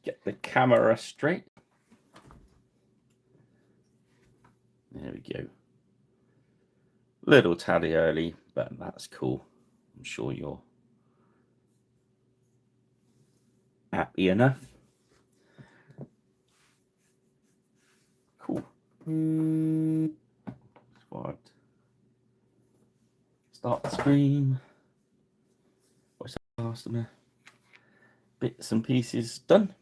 Get the camera straight. There we go. Little tally early, but that's cool. I'm sure you're happy enough. Cool. Start the stream. What's the last of my bits and pieces done?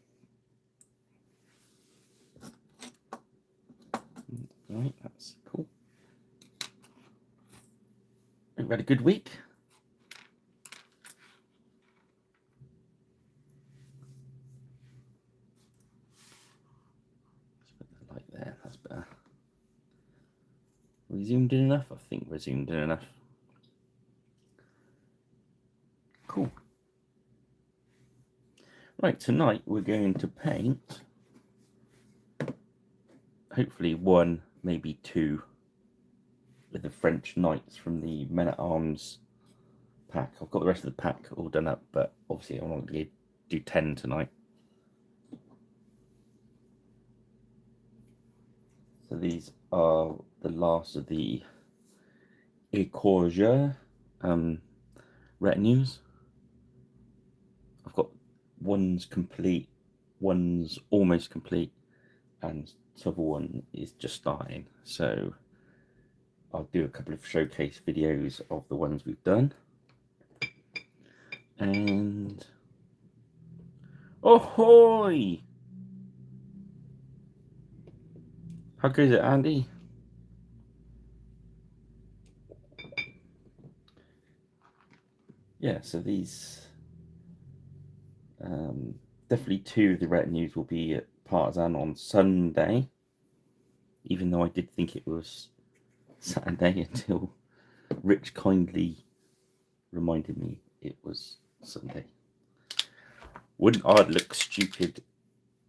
Right, that's cool. We've had a good week. Let's put the light there, that's better. We zoomed in enough? I think we're zoomed in enough. Cool. Right, tonight we're going to paint, hopefully one, maybe two, with the French Knights from the Men-at-Arms pack. I've got the rest of the pack all done up, but obviously I want to do 10 tonight. So these are the last of the Écorcheurs retinues. I've got one's complete, one's almost complete, and the other one is just starting. So I'll do a couple of showcase videos of the ones we've done. And ahoy! How goes it, Andy? Yeah, so these definitely two of the retinues will be at Partisan on Sunday, even though I did think it was Saturday until Rich kindly reminded me it was Sunday. Wouldn't I look stupid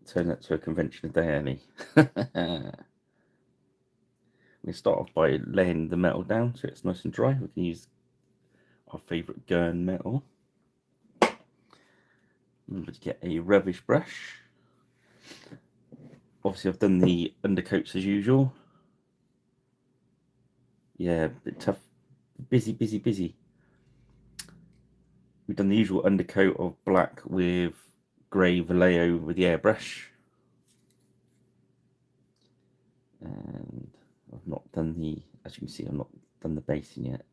turn up to a convention a day early? We start off by laying the metal down so it's nice and dry. We can use our favourite Gurn metal. Remember to get a rubbish brush. Obviously I've done the undercoats as usual. Yeah, a bit tough. Busy. We've done the usual undercoat of black with grey Vallejo with the airbrush. And I've not done the, as you can see, I've not done the basing yet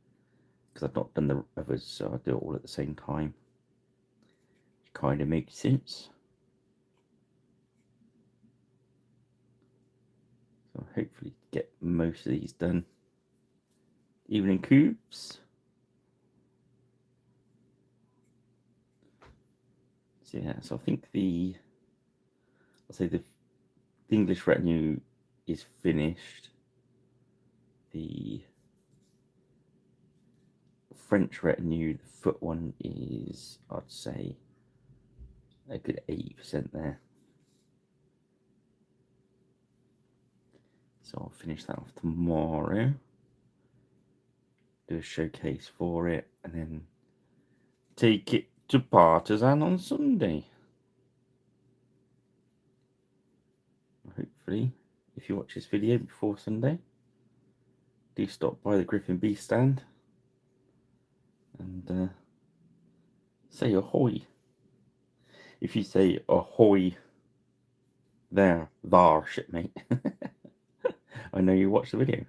because I've not done the others, so I do it all at the same time. Which kind of makes sense. So hopefully get most of these done. Even in cubes. So yeah, so I think I'll say the English retinue is finished. The French retinue, the foot one is, I'd say, a good 80% there. So I'll finish that off tomorrow. Do a showcase for it and then take it to Partisan on Sunday. Hopefully, if you watch this video before Sunday, do stop by the Griffin Bee stand and say ahoy. If you say ahoy there, shipmate, I know you watched the video.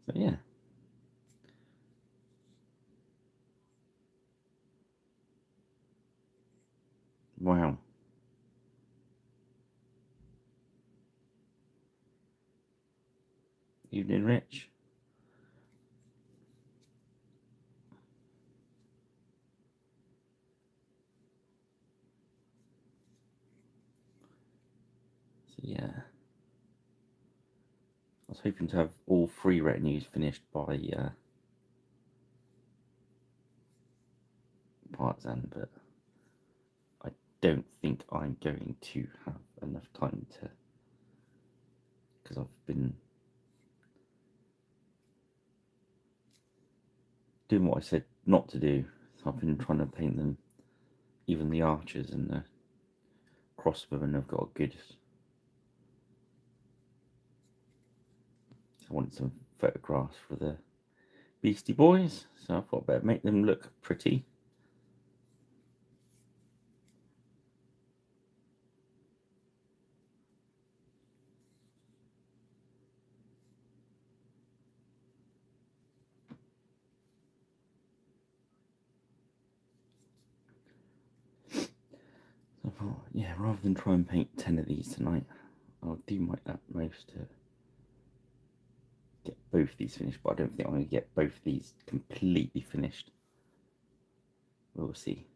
So yeah. Wow. Evening, Rich. So yeah. I was hoping to have all 3 retinues finished by Partisan, but I don't think I'm going to have enough time to, because I've been doing what I said not to do. So I've been trying to paint them, even the archers and the crossbowmen have got a good. I wanted some photographs for the Beastie Boys, so I thought I'd better make them look pretty. So I thought, yeah, rather than try and paint 10 of these tonight, I'll do my utmost to get both these finished, but I don't think I'm going to get both these completely finished. We'll see.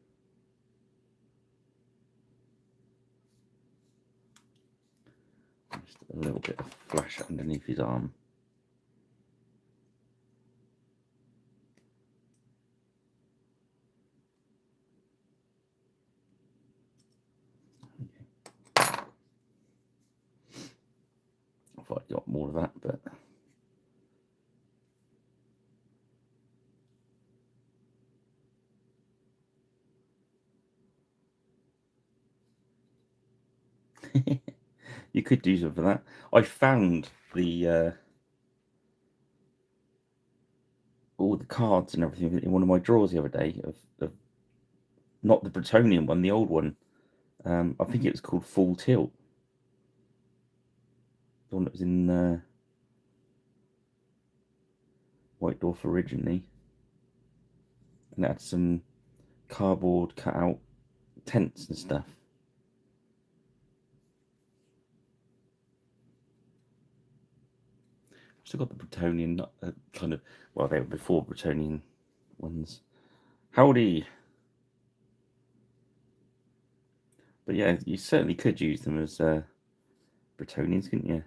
Just a little bit of flash underneath his arm. Okay. I thought I'd got more of that, but you could do something for that. I found the all the cards and everything in one of my drawers the other day of not the Bretonian one, the old one. I think it was called Full Tilt. The one that was in White Dwarf originally, and it had some cardboard cut out tents and stuff. I've still got the Bretonian, kind of, well, they were before Bretonian ones. Howdy! But yeah, you certainly could use them as Bretonians, couldn't you?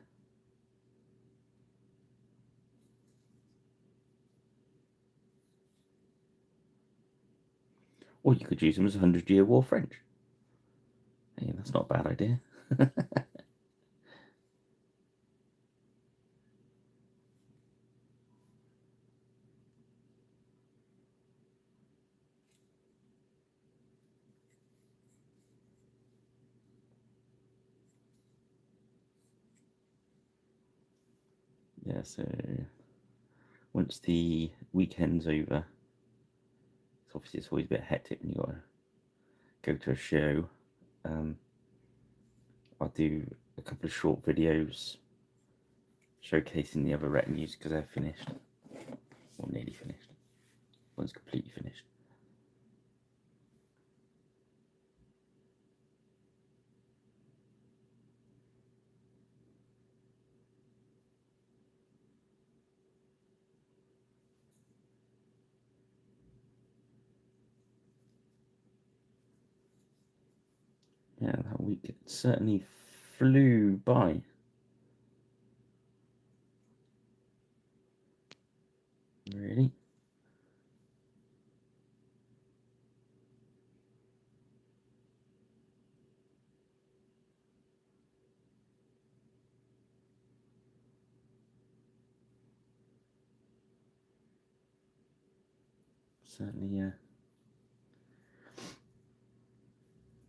Or you could use them as 100-Year War French. Hey, that's not a bad idea. Yeah, so once the weekend's over, obviously it's always a bit hectic when you got to go to a show. I'll do a couple of short videos showcasing the other retinues because they're finished, or nearly finished. One's completely finished. Yeah, that week certainly flew by. Really? Certainly, yeah.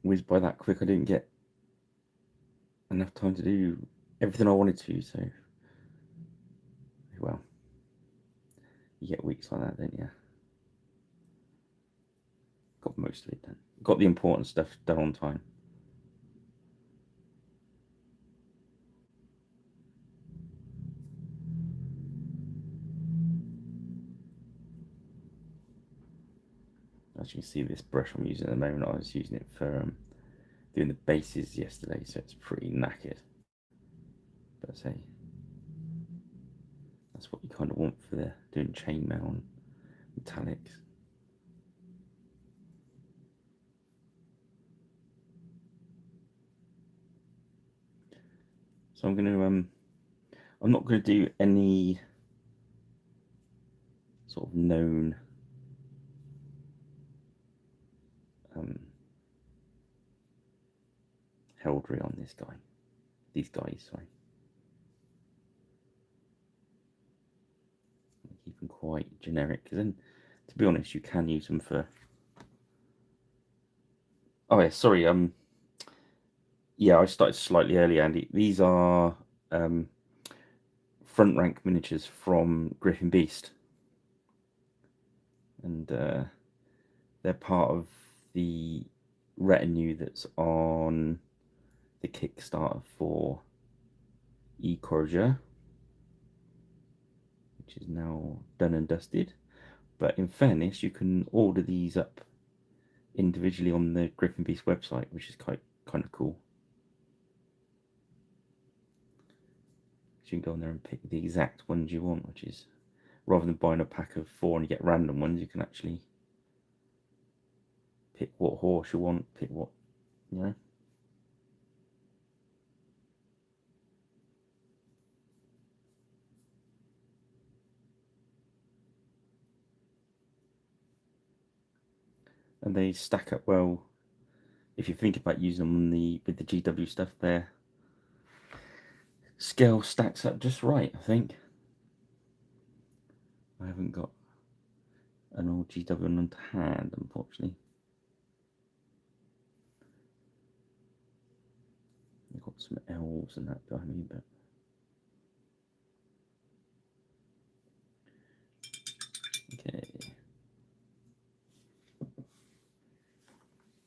Whizzed by that quick. I didn't get enough time to do everything I wanted to, so well, you get weeks like that, don't you? Got most of it done. Got the important stuff done on time. As you can see, this brush I'm using at the moment, I was using it for doing the bases yesterday, so it's pretty knackered. But say that's what you kind of want for the doing chainmail and metallics. So I'm going to I'm not going to do any sort of known heraldry on this guy. These guys, sorry. Keep them quite generic, because then To be honest, you can use them for... Oh yeah, sorry, yeah, I started slightly early, Andy. These are front rank miniatures from Griffin Beast. And they're part of the retinue that's on the Kickstarter for Écorcheurs, which is now done and dusted. But in fairness, you can order these up individually on the Griffin Beast website, which is kind of cool. So you can go on there and pick the exact ones you want, which is, rather than buying a pack of 4 and you get random ones, you can actually pick what horse you want, pick what, you know. And they stack up well. If you think about using them on with the GW stuff, their scale stacks up just right, I think. I haven't got an old GW on hand, unfortunately. I've got some elves and that behind me, but okay.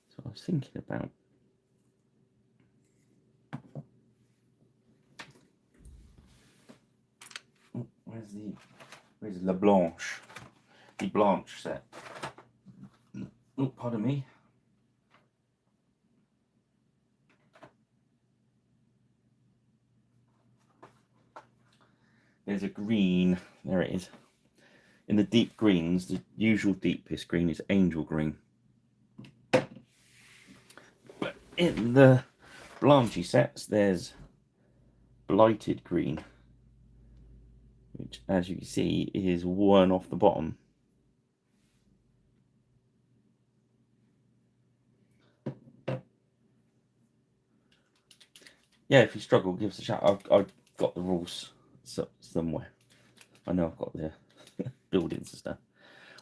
So I was thinking about where's La Blanche? The Blanche set. Oh, pardon me. There's a green. There it is. In the deep greens, the usual deepest green is angel green. But in the Blanchy sets, there's blighted green, which, as you can see, is one off the bottom. Yeah, if you struggle, give us a shout. I've got the rules somewhere. I know I've got the buildings and stuff.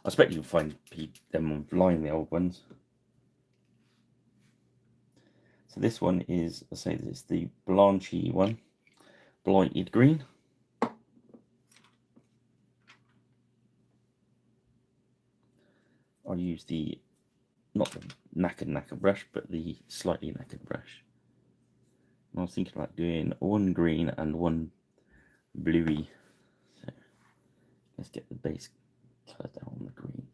I expect you can find them online, the old ones. So this one is, I say, it's the Blanchy one, blighted green. I use not the knackered brush, but the slightly knackered brush. And I was thinking about doing one green and one bluey. So let's get the base colour down on the green.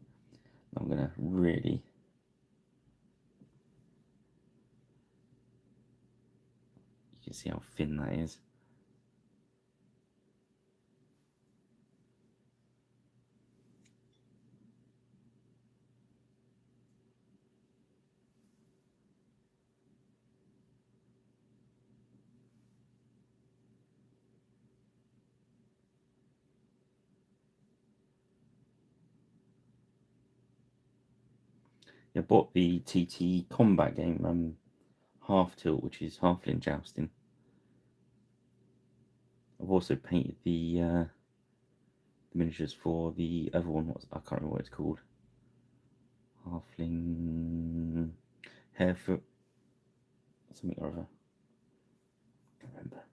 I'm going to really... You can see how thin that is. I bought the TT combat game, Half Tilt, which is halfling jousting. I've also painted the miniatures for the other one. I can't remember what it's called. Halfling Harefoot something or other. I can't remember.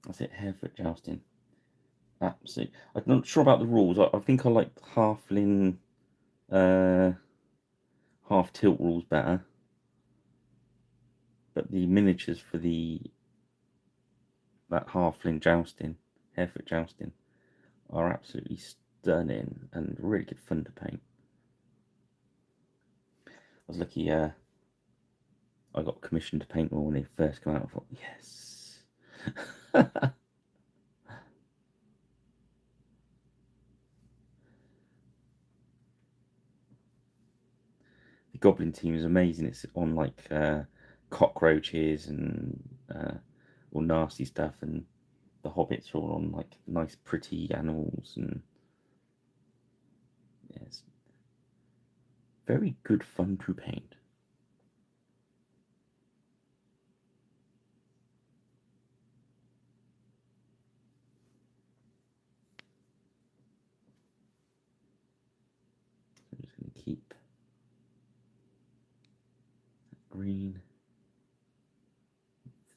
That's it, Harefoot jousting. Absolutely. I'm not sure about the rules. I think I like the halfling half tilt rules better. But the miniatures for that halfling jousting, Harefoot jousting, are absolutely stunning and really good fun to paint. I was lucky I got commissioned to paint one when they first came out. I thought, yes. Goblin team is amazing. It's on like cockroaches and all nasty stuff, and the hobbits are all on like nice, pretty animals, and yeah, it's very good fun to paint. I'm just going to keep that green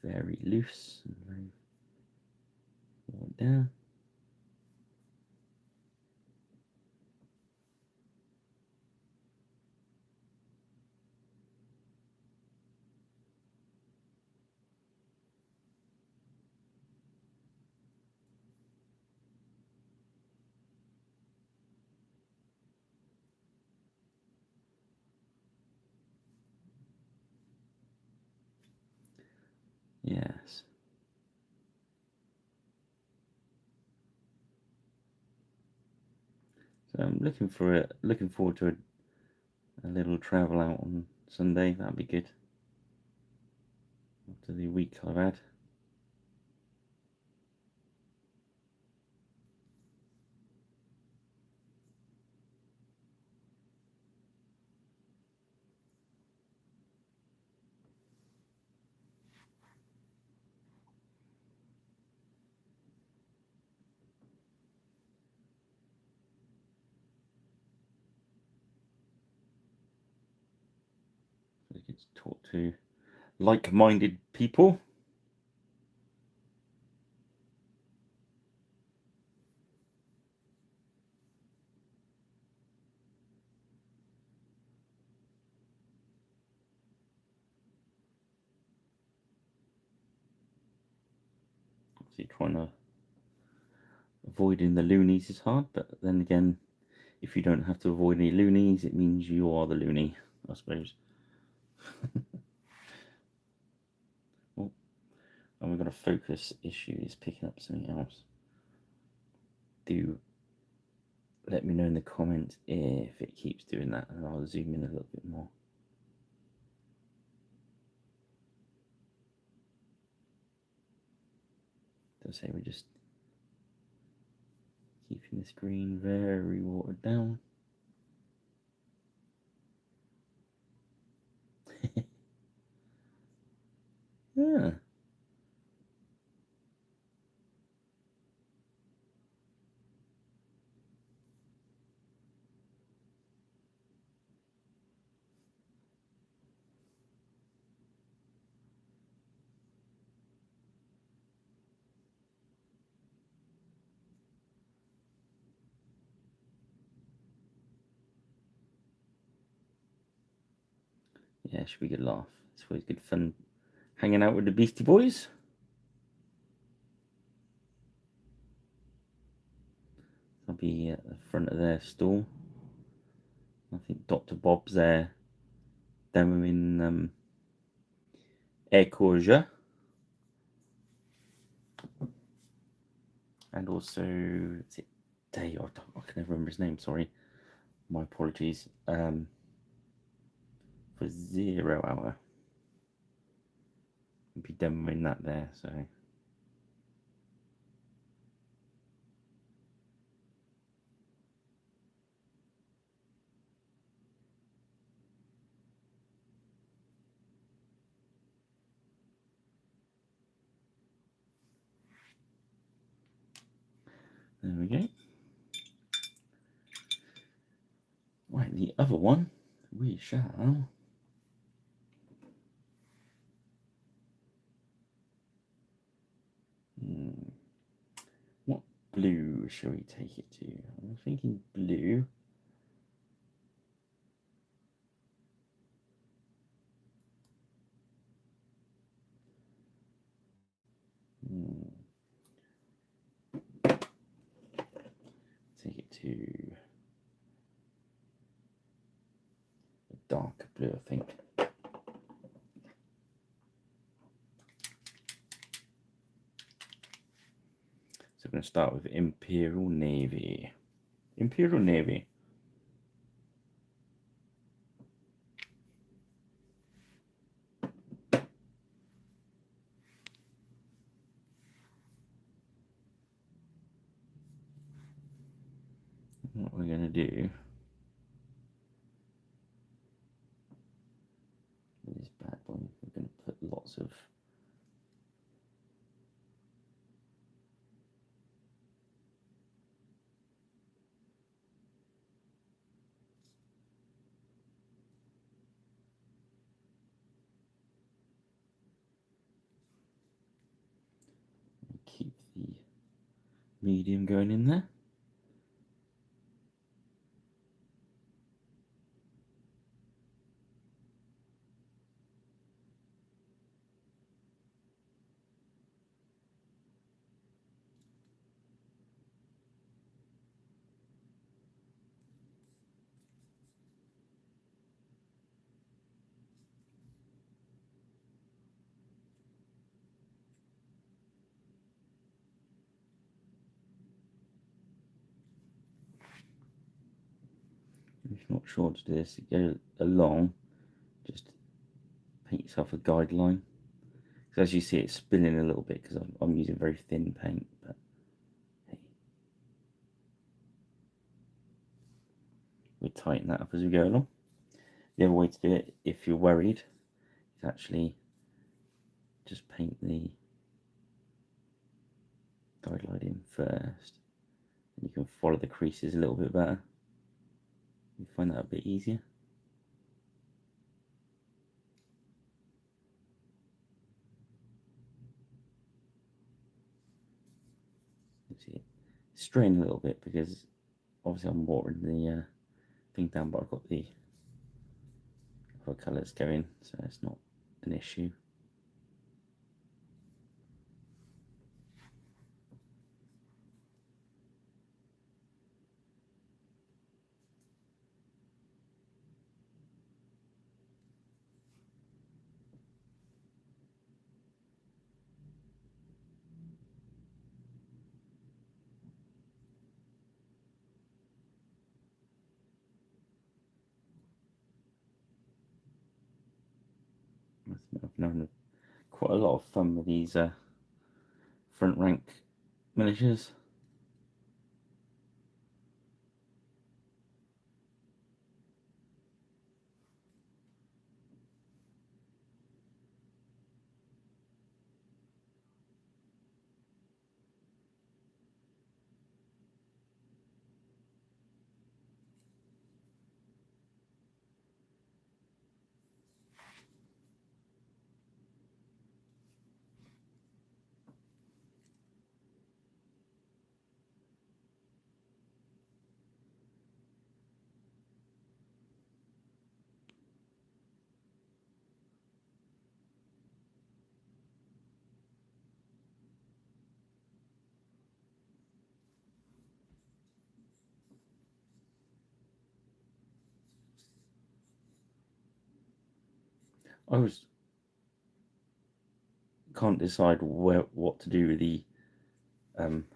very loose and very worn down. Yes. So I'm looking forward to a little travel out on Sunday. That'd be good. After the week I've had. So I get to talk to like-minded people. Obviously trying to avoiding the loonies is hard, but then again, if you don't have to avoid any loonies, it means you are the loony, I suppose. Oh, and we've got a focus issue. It's picking up something else. Do let me know in the comments if it keeps doing that, and I'll zoom in a little bit more. So say we're just keeping the screen very watered down. Yeah. Yeah, should be a good laugh. It's always good fun hanging out with the Beastie Boys. I'll be at the front of their stall. I think Dr. Bob's there demoing Écorcheurs. And also, is it Day? I can never remember his name, sorry. My apologies. For 0 hour. I'll be demoing that there, so. There we go. Right, the other one, we shall. What blue shall we take it to? I'm thinking blue. Take it to a dark blue, I think. So we're going to start with Imperial Navy. Imperial Navy. what we're going to do with this bad boy, we're going to put lots of keep the medium going in there. If you're not sure to do this, go along, just paint yourself a guideline. So as you see, it's spinning a little bit because I'm using very thin paint, but hey, we tighten that up as we go along. The other way to do it, if you're worried, is actually just paint the guideline in first, and you can follow the creases a little bit better. You find that a bit easier. You see it strain a little bit because obviously I'm watering the thing down, but I've got the other colours going, so it's not an issue. I've known quite a lot of fun with these front rank miniatures. I always can't decide what to do with the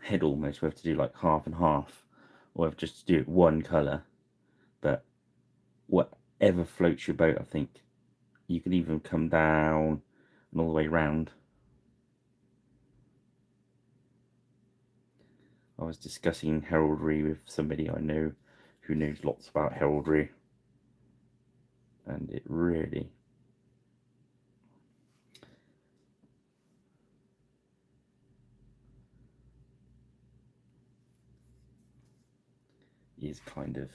head almost, whether to do like half and half or if just to do it one colour, but whatever floats your boat. I think you can even come down and all the way round. I was discussing heraldry with somebody I know who knows lots about heraldry, and it really is kind of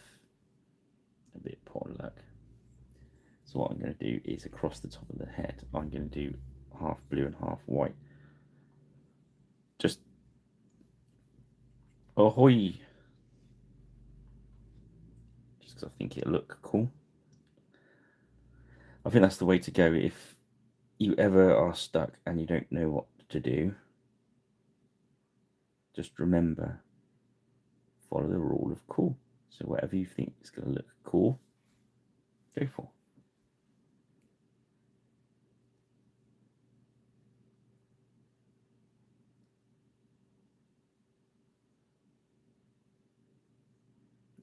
a bit poor luck. So what I'm going to do is across the top of the head, I'm going to do half blue and half white. Just ahoy! Just because I think it'll look cool. I think that's the way to go if you ever are stuck and you don't know what to do. Just remember, follow the rule of cool. So whatever you think is going to look cool, go for.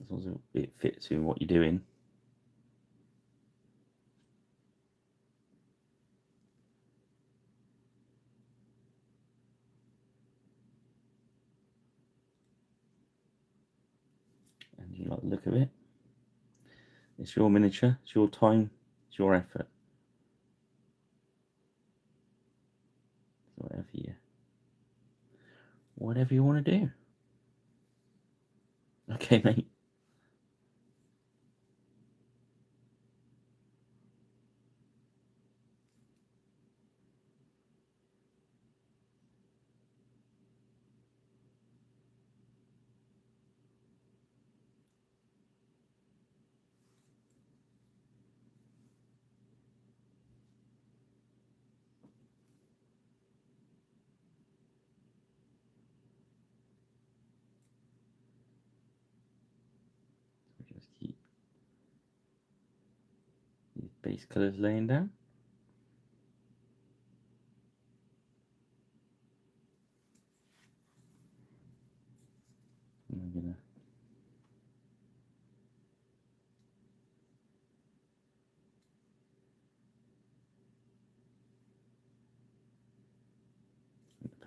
As long as it fits in what you're doing. And You like the look of it? It's your miniature, it's your time, it's your effort. Whatever you want to do. Okay, mate. Just keep these base colours laying down. And I'm gonna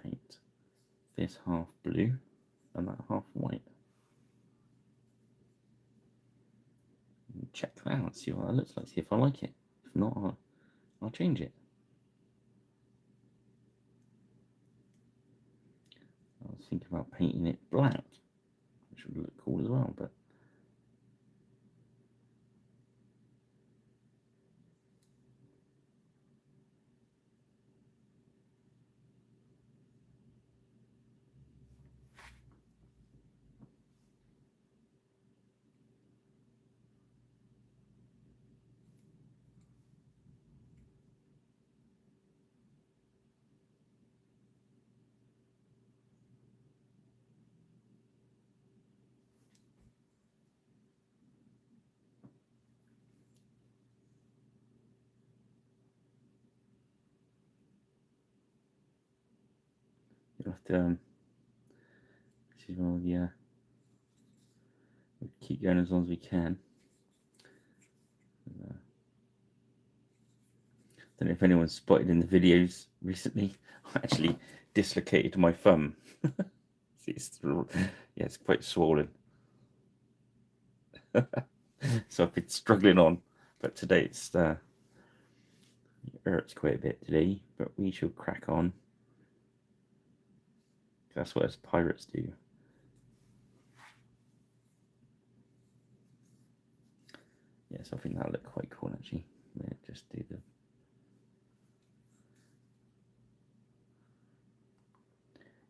paint this half blue and that half white. And check that out, see what that looks like, see if I like it. If not, I'll change it. I was thinking about painting it black, which would look cool as well, but you'll have to see, well, yeah, we'll keep going as long as we can. Don't know if anyone's spotted in the videos recently, I actually dislocated my thumb. It's quite swollen. So I've been struggling on, but today it hurts quite a bit today, but we shall crack on. That's what us pirates do. Yes, I think that'll look quite cool actually. Yeah, just do the.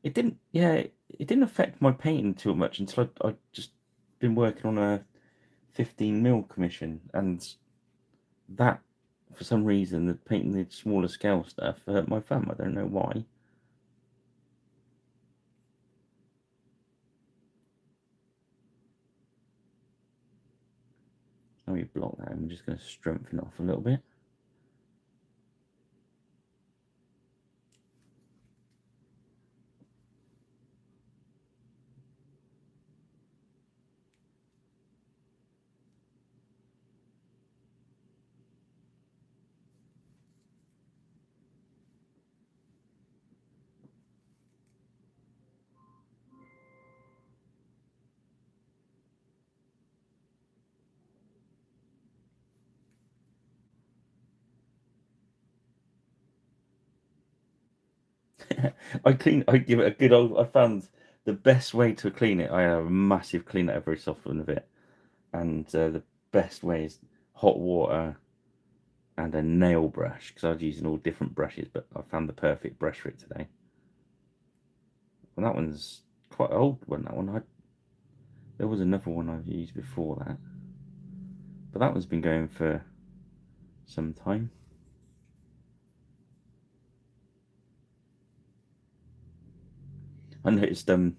It didn't. Yeah, it didn't affect my painting too much until I just been working on a 15mm commission, and that for some reason the painting the smaller scale stuff hurt my thumb. I don't know why. Now we block that, and we're just going to strengthen it off a little bit. I give it a good old. I found the best way to clean it. I have a massive clean out every soften of it, and the best way is hot water and a nail brush, because I was using all different brushes, but I found the perfect brush for it today. And that one's quite an old one. That one, there was another one I've used before that, but that one's been going for some time. I noticed because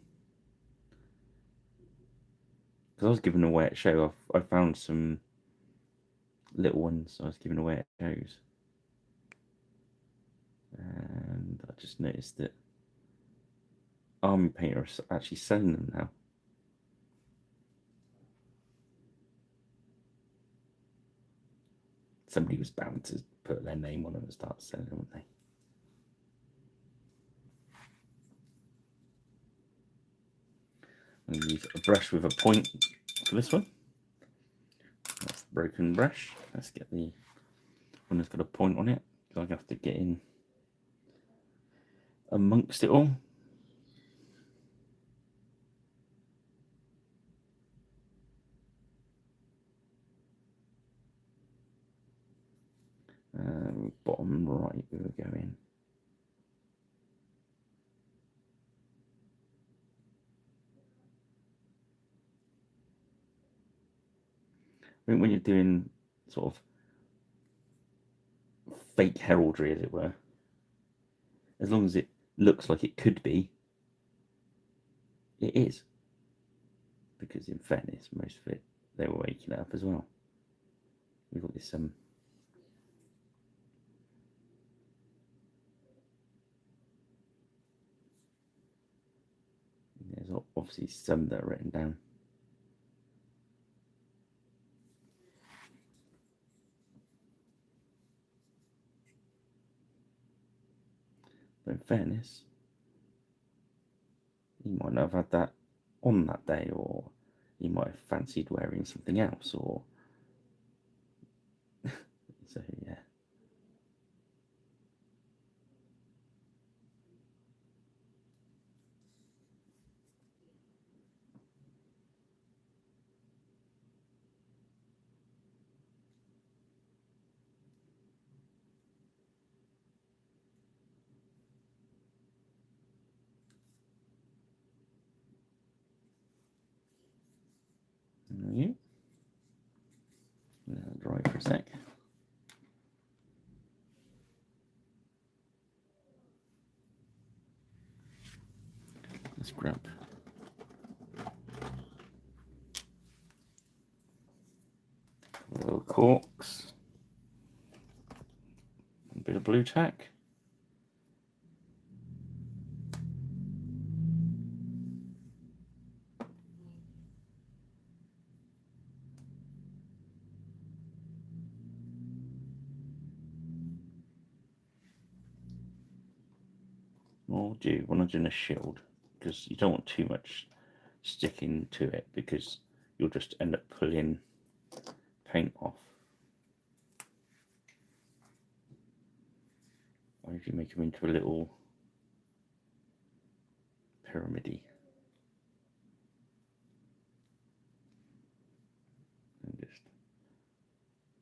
I was giving away at show, I found some little ones I was giving away at shows, and I just noticed that Army Painter are actually selling them now. Somebody was bound to put their name on them and start selling them, wouldn't they? I'm going to use a brush with a point for this one. That's the broken brush. Let's get the one that's got a point on it. So I have to get in amongst it all. Bottom right we were going. I think when you're doing sort of fake heraldry, as it were, as long as it looks like it could be, it is. Because in fairness, most of it, they were waking it up as well. We've got this there's obviously some that are written down. But in fairness, he might not have had that on that day, or he might have fancied wearing something else, or so yeah. There you dry for a sec. Let's grab little corks, a bit of blue tack. Or do you want to do a shield? Because you don't want too much sticking to it, because you'll just end up pulling paint off. Or if you make them into a little pyramidy. And just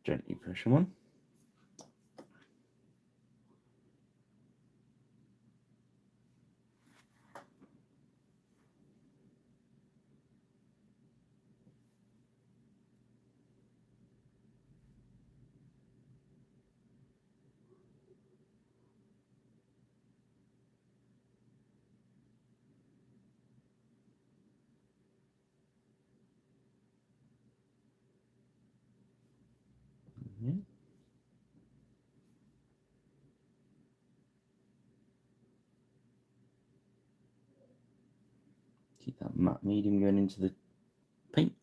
gently push them on. Keep that matte medium going into the paint.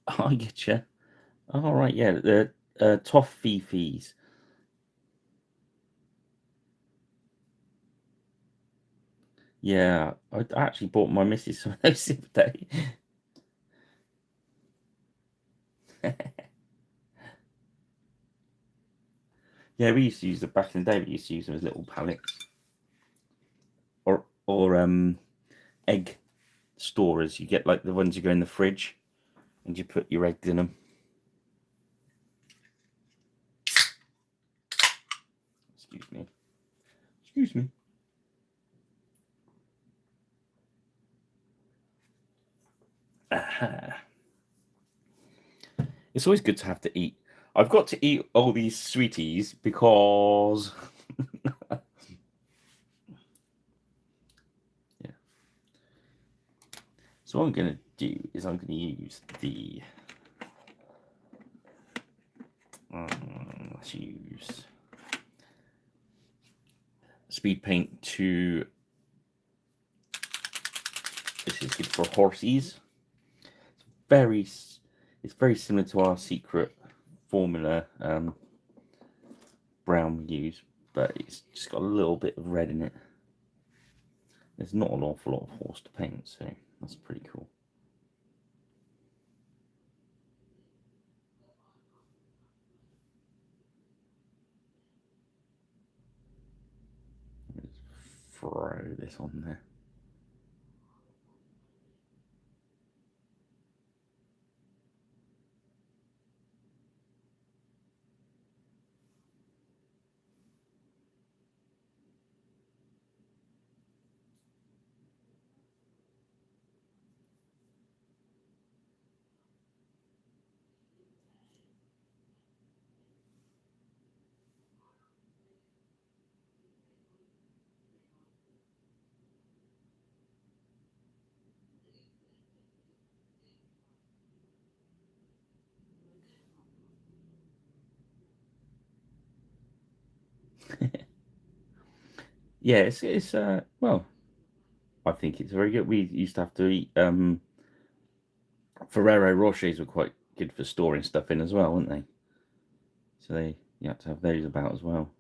Oh, I get you. All right, yeah, the toffee fees. Yeah, I actually bought my missus some of those the other day. Yeah, we used to use them back in the day. We used to use them as little pallets, or egg storers. You get like the ones you go in the fridge, and you put your eggs in them. Excuse me. Excuse me. Aha. It's always good to have to eat I've got to eat all these sweeties because yeah. So what I'm gonna do is I'm gonna use the let's use speed paint to. This is good for horses. Very, it's very similar to our secret formula brown we use, but it's just got a little bit of red in it. There's not an awful lot of horse to paint, so that's pretty cool. Let's throw this on there. Yeah, it's well, I think it's very good. We used to have to eat Ferrero Rochers were quite good for storing stuff in as well, weren't they? So you had to have those about as well.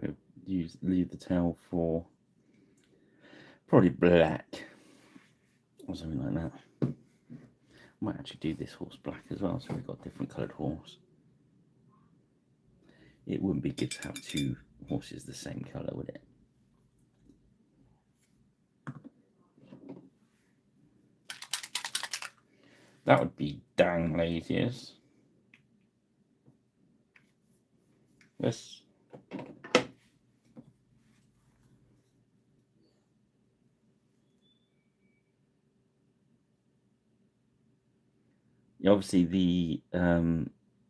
We'll leave the tail for probably black or something like that. Might actually do this horse black as well, so we've got a different coloured horse. It wouldn't be good to have two horses the same colour, would it? That would be dang laziest. This. Obviously, the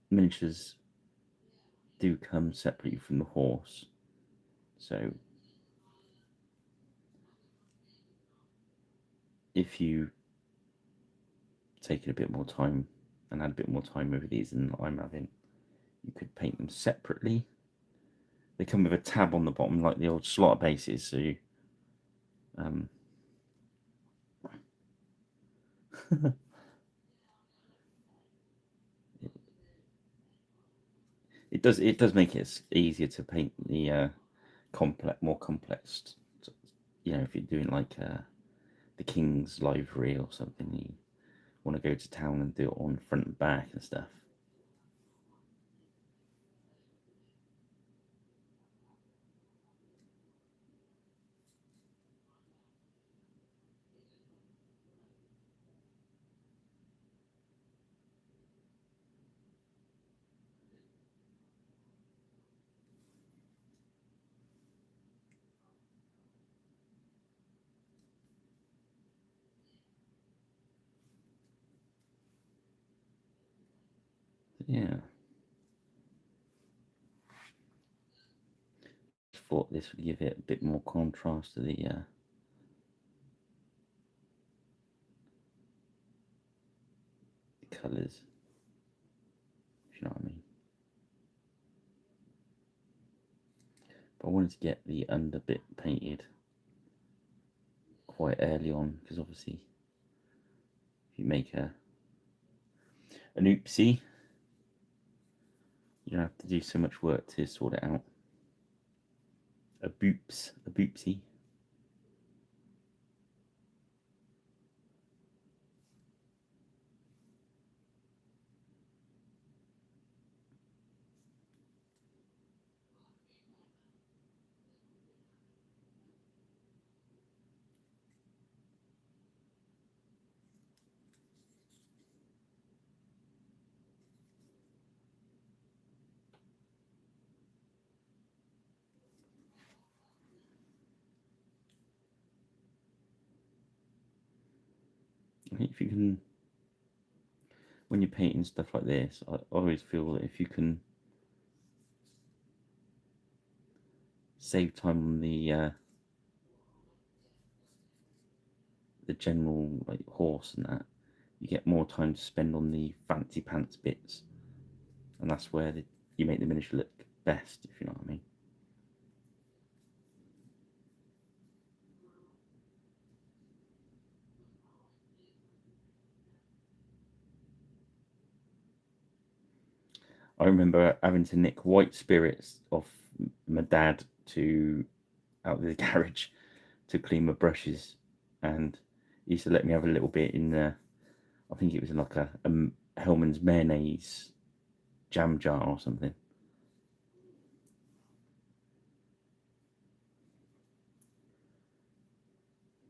miniatures do come separately from the horse, so if you taken a bit more time and had a bit more time over these than I'm having, you could paint them separately. They come with a tab on the bottom like the old slaughter bases, so you, it does make it easier to paint the more complex. If you're doing like the King's livery or something, you want to go to town and do it on front and back and stuff. Yeah. thought this would give it a bit more contrast to the colours, if you know what I mean. But I wanted to get the under bit painted quite early on, because obviously if you make an oopsie, you don't have to do so much work to sort it out. A boopsie. If you can, when you're painting stuff like this, I always feel that if you can save time on the general like horse and that, you get more time to spend on the fancy pants bits, and that's where you make the miniature look best, if you know what I mean. I remember having to nick white spirits off my dad to out of the garage to clean my brushes, and he used to let me have a little bit in the, I think it was in like a Hellman's mayonnaise jam jar or something.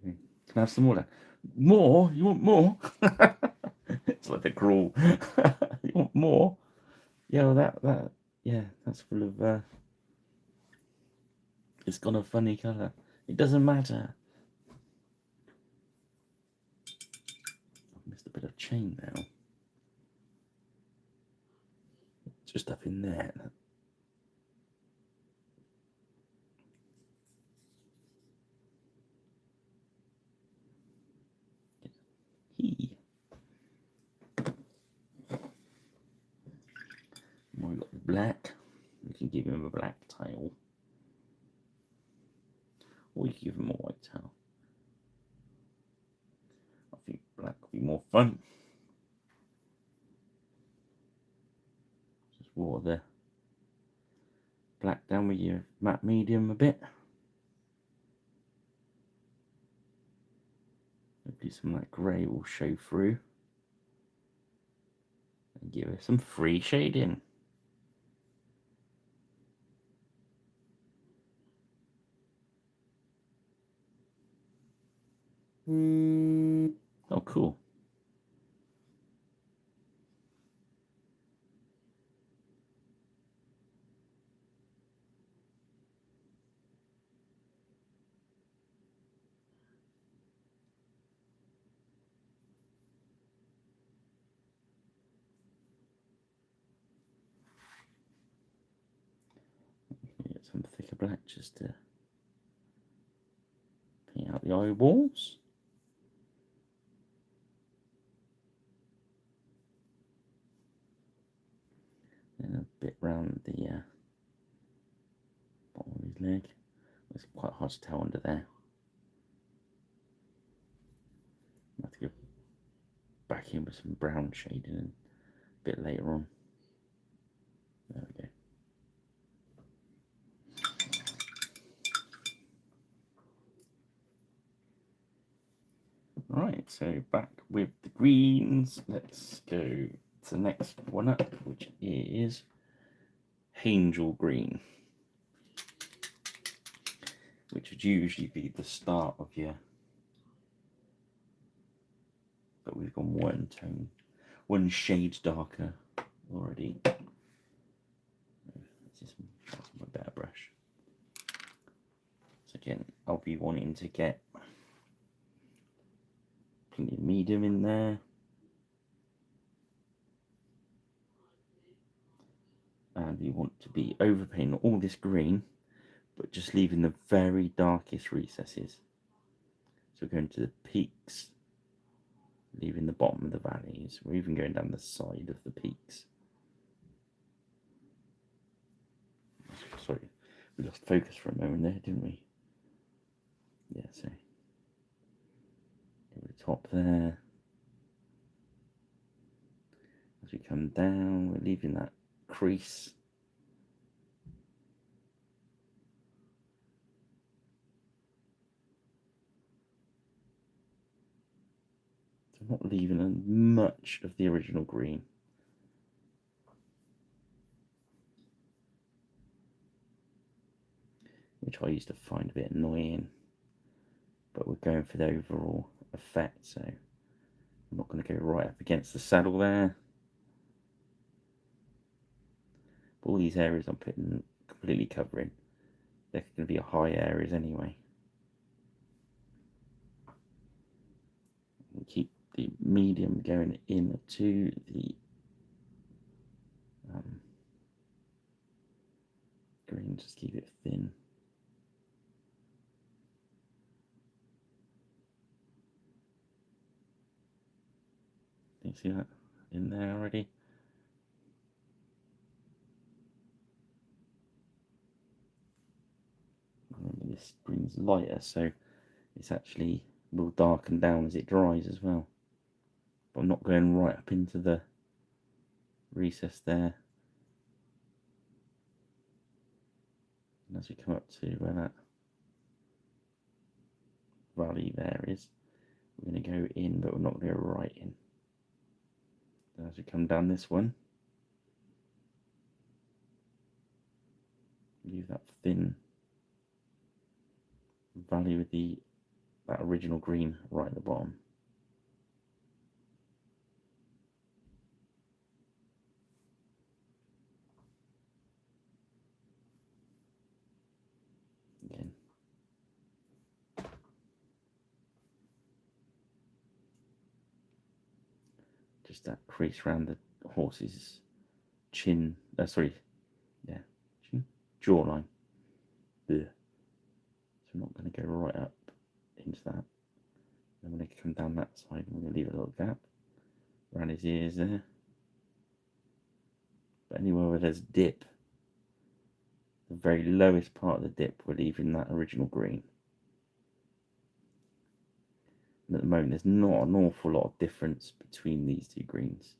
Can I have some more? More? You want more? It's like the crawl. You want more? Yeah, well, that's full of. It's got a funny colour. It doesn't matter. I've missed a bit of chain now. It's just up in there. We've got the black. We can give him a black tail. Or we can give him a white tail. I think black would be more fun. Just water the black down with your matte medium a bit. Hopefully some of that grey will show through. And give it some free shading. Oh, cool. Get some thicker black just to paint out the eyeballs. And a bit round the bottom of his leg. It's quite hard to tell under there. I have to go back in with some brown shading a bit later on. There we go. Right, so back with the greens. Let's go to the next one up, which is Angel Green, which would usually be the start of your, but we've gone one tone, one shade darker already. That's my better brush. So again, I'll be wanting to get plenty of medium in there. And we want to be overpainting all this green, but just leaving the very darkest recesses. So we're going to the peaks, leaving the bottom of the valleys. We're even going down the side of the peaks. Sorry, we lost focus for a moment there, didn't we? Yeah, so over the top there. As we come down, we're leaving that crease. So not leaving much of the original green. Which I used to find a bit annoying. But we're going for the overall effect, so I'm not going to go right up against the saddle there. But all these areas I'm putting completely covering, they're going to be high areas anyway. And keep the medium going into the green, just keep it thin. Can you see that in there already? This green's lighter, so it's actually will darken down as it dries as well. But I'm not going right up into the recess there. And as we come up to where that valley there is, we're going to go in, but we're not going to go right in. Then as we come down this one, leave that thin valley with that original green right at the bottom. Again. Just that crease around the horse's chin, jawline. Ugh. So I'm not going to go right up into that. I'm going to come down that side and we're going to leave a little gap around his ears there. But anywhere where there's dip, the very lowest part of the dip, we're leaving that original green. And at the moment, there's not an awful lot of difference between these two greens.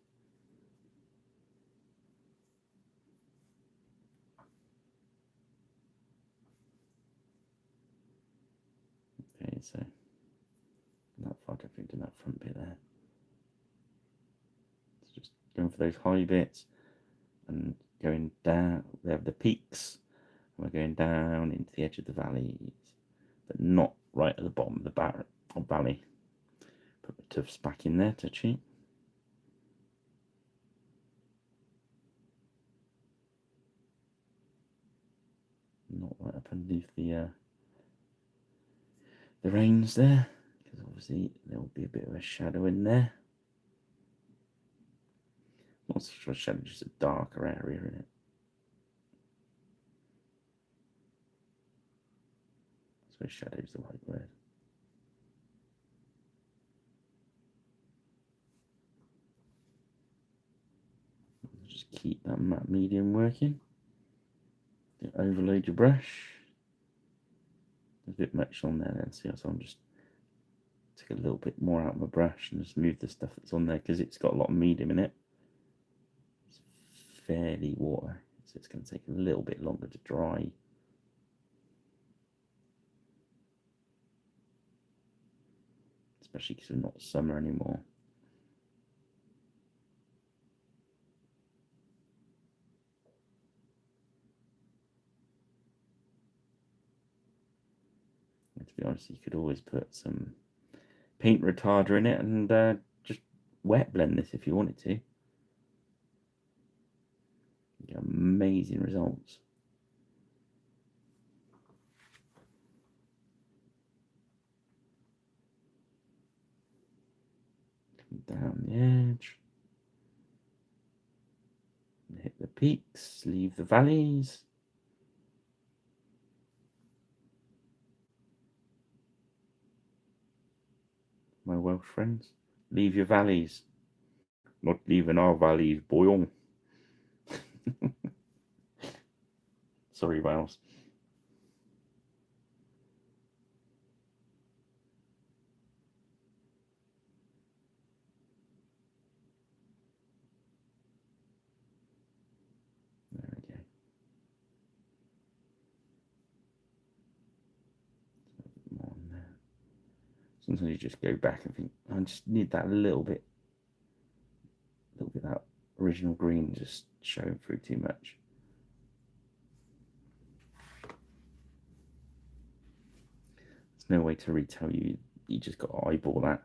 Okay, so not far different in that front bit there. So just going for those high bits and going down. We have the peaks. And we're going down into the edge of the valleys, but not right at the bottom of the valley. Put my tufts back in there to cheat. Not right up underneath the reins there, because obviously there will be a bit of a shadow in there. Not such a shadow, just a darker area in it. I suppose shadow is the right word. Just keep that matte medium working. Don't overload your brush. There's a bit much on there then, so I'm just take a little bit more out of my brush and just move the stuff that's on there because it's got a lot of medium in it. It's fairly water, so it's going to take a little bit longer to dry. Especially because we're not summer anymore. And to be honest, you could always put some paint retarder in it and just wet blend this if you wanted to. You get amazing results. Come down the edge. Hit the peaks, leave the valleys. my Welsh friends. Leave your valleys. Not leaving our valleys, boy. Sorry, Wales. There we go. More on there. Sometimes you just go back and think, I just need that little bit of that original green just showing through too much. There's no way to retell you. You just got to eyeball that.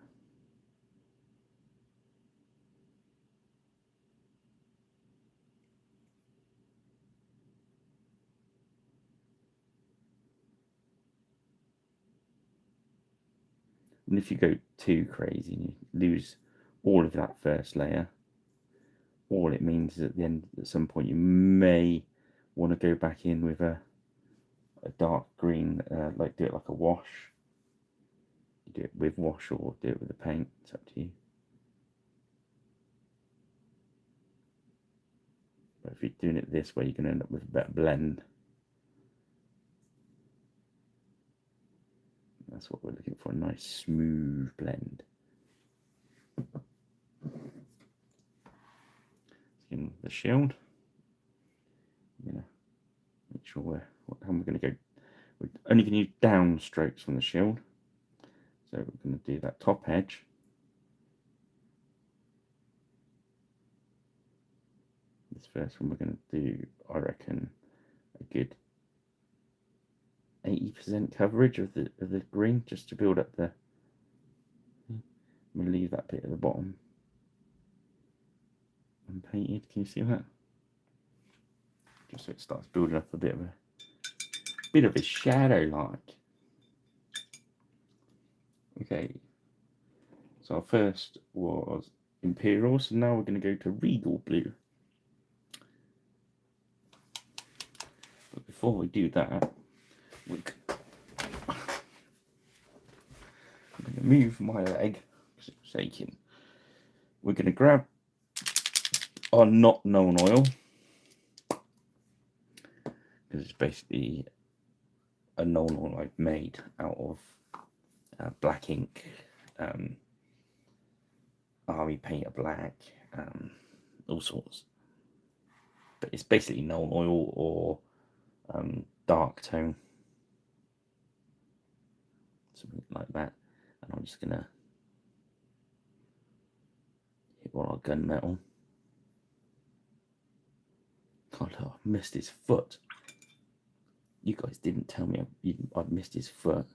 And if you go too crazy and you lose all of that first layer, all it means is at the end, at some point, you may want to go back in with a dark green, like do it like a wash. You do it with wash or do it with the paint. It's up to you. But if you're doing it this way, you're going to end up with a better blend. That's what we're looking for, a nice smooth blend. In the shield, I'm going to make sure how we're going to go. We're only going to use down strokes from the shield. So we're going to do that top edge. This first one we're going to do, I reckon, a good 80% coverage of the green, just to build up the. I'm going to leave that bit at the bottom unpainted. Can you see that? Just so it starts building up a bit of a shadow like. Okay. So our first was Imperial, so now we're going to go to Regal Blue. But before we do that, I'm going to move my leg because it's shaking. We're going to grab our not known oil, because it's basically a known oil I've made out of black ink, army painter black, all sorts. But it's basically known oil or dark tone, something like that. And I'm just gonna hit one our gunmetal. God, I missed his foot. You guys didn't tell me I'd missed his foot.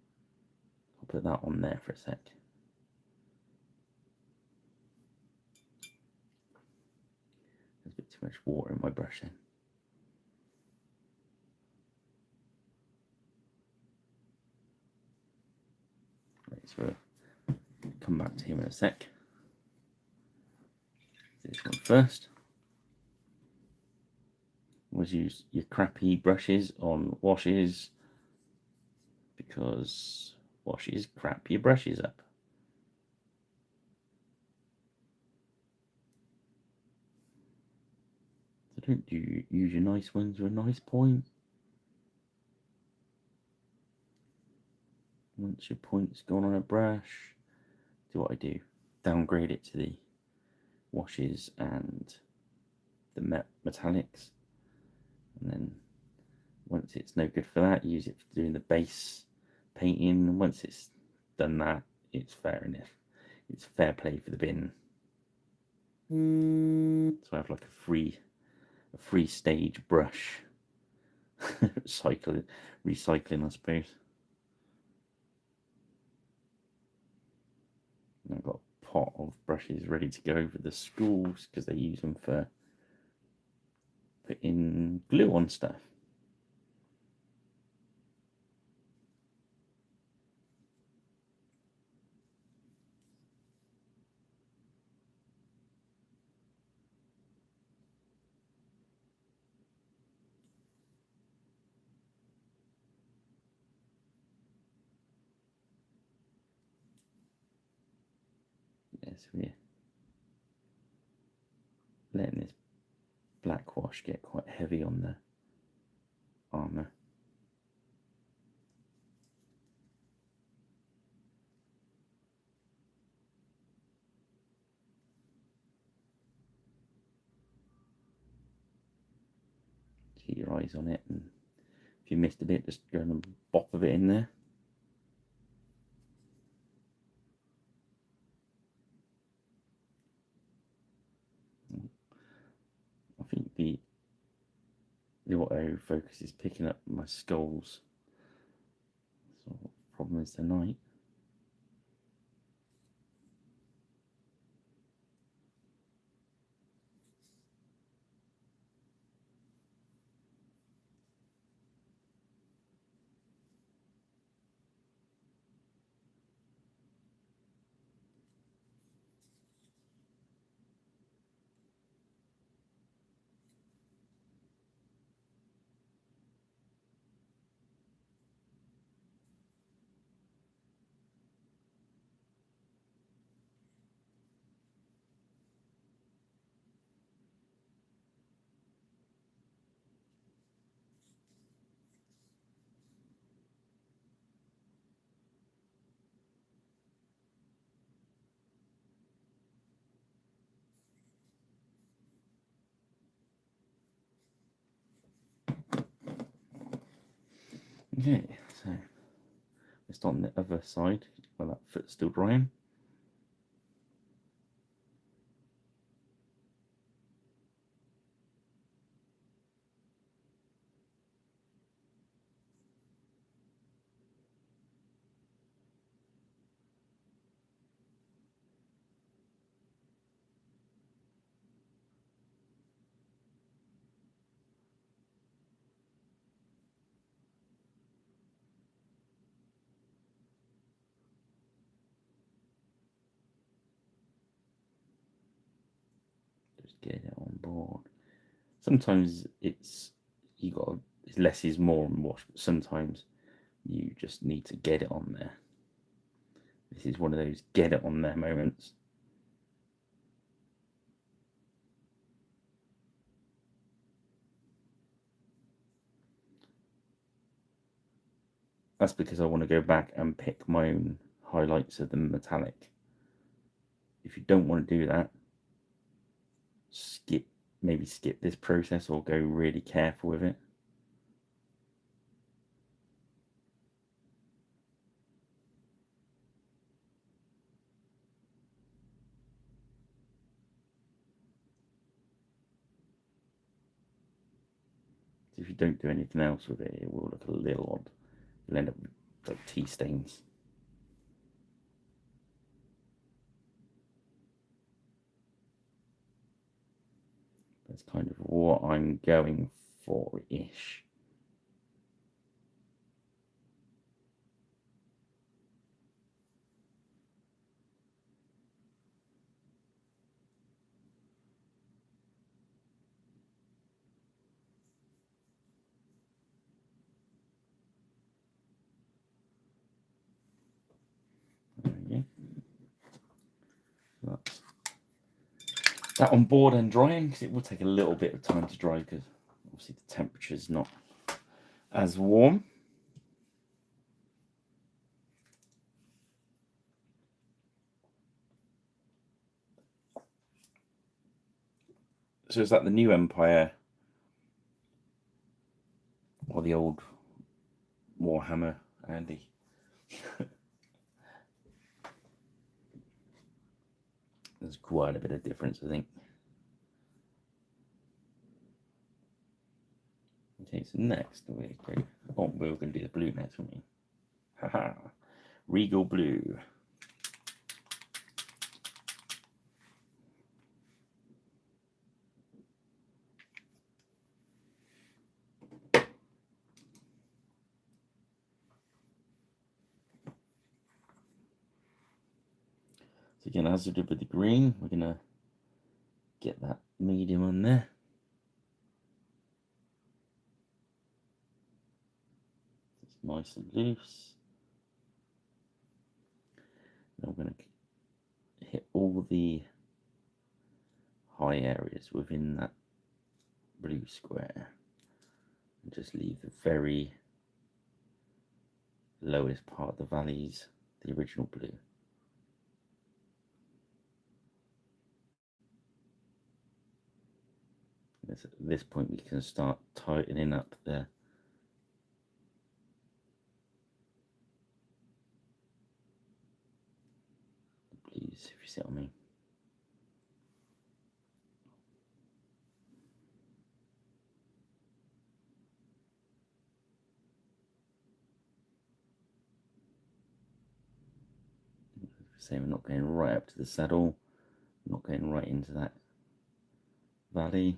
I'll put that on there for a sec. There's a bit too much water in my brush then. Right, so we'll come back to him in a sec. This one first. Always use your crappy brushes on washes, because washes crap your brushes up. So don't use your nice ones with a nice point. Once your point's gone on a brush, do what I do. Downgrade it to the washes and the metallics. And then once it's no good for that, use it for doing the base painting. And once it's done that, it's fair enough. It's fair play for the bin. So I have like a free stage brush. Recycling, I suppose. And I've got a pot of brushes ready to go for the schools, because they use them for putting glue on stuff. So we're letting this black wash get quite heavy on the armour. Keep your eyes on it, and if you missed a bit, just go and bop a bit in there. I think the autofocus is picking up my skulls. So what the problem is tonight. Okay, so just on the other side, while that foot's still drying. Just get it on board. Sometimes it's less is more and wash, but sometimes you just need to get it on there. This is one of those get it on there moments. That's because I want to go back and pick my own highlights of the metallic. If you don't want to do that, maybe skip this process or go really careful with it. If you don't do anything else with it, it will look a little odd. You'll end up with like tea stains. That's kind of what I'm going for-ish. There we go. That's that on board and drying, because it will take a little bit of time to dry because obviously the temperature is not as warm. So is that the new Empire or the old Warhammer, Andy? There's quite a bit of difference, I think. Okay, so next we're going to do the blue next, aren't we? Haha, Regal Blue. So again, as we did with the green, we're going to get that medium on there. It's nice and loose. Now we're going to hit all the high areas within that blue square and just leave the very lowest part of the valleys the original blue. At this point we can start tightening up the blues, if you see what I mean. Say we're not going right up to the saddle, not going right into that valley.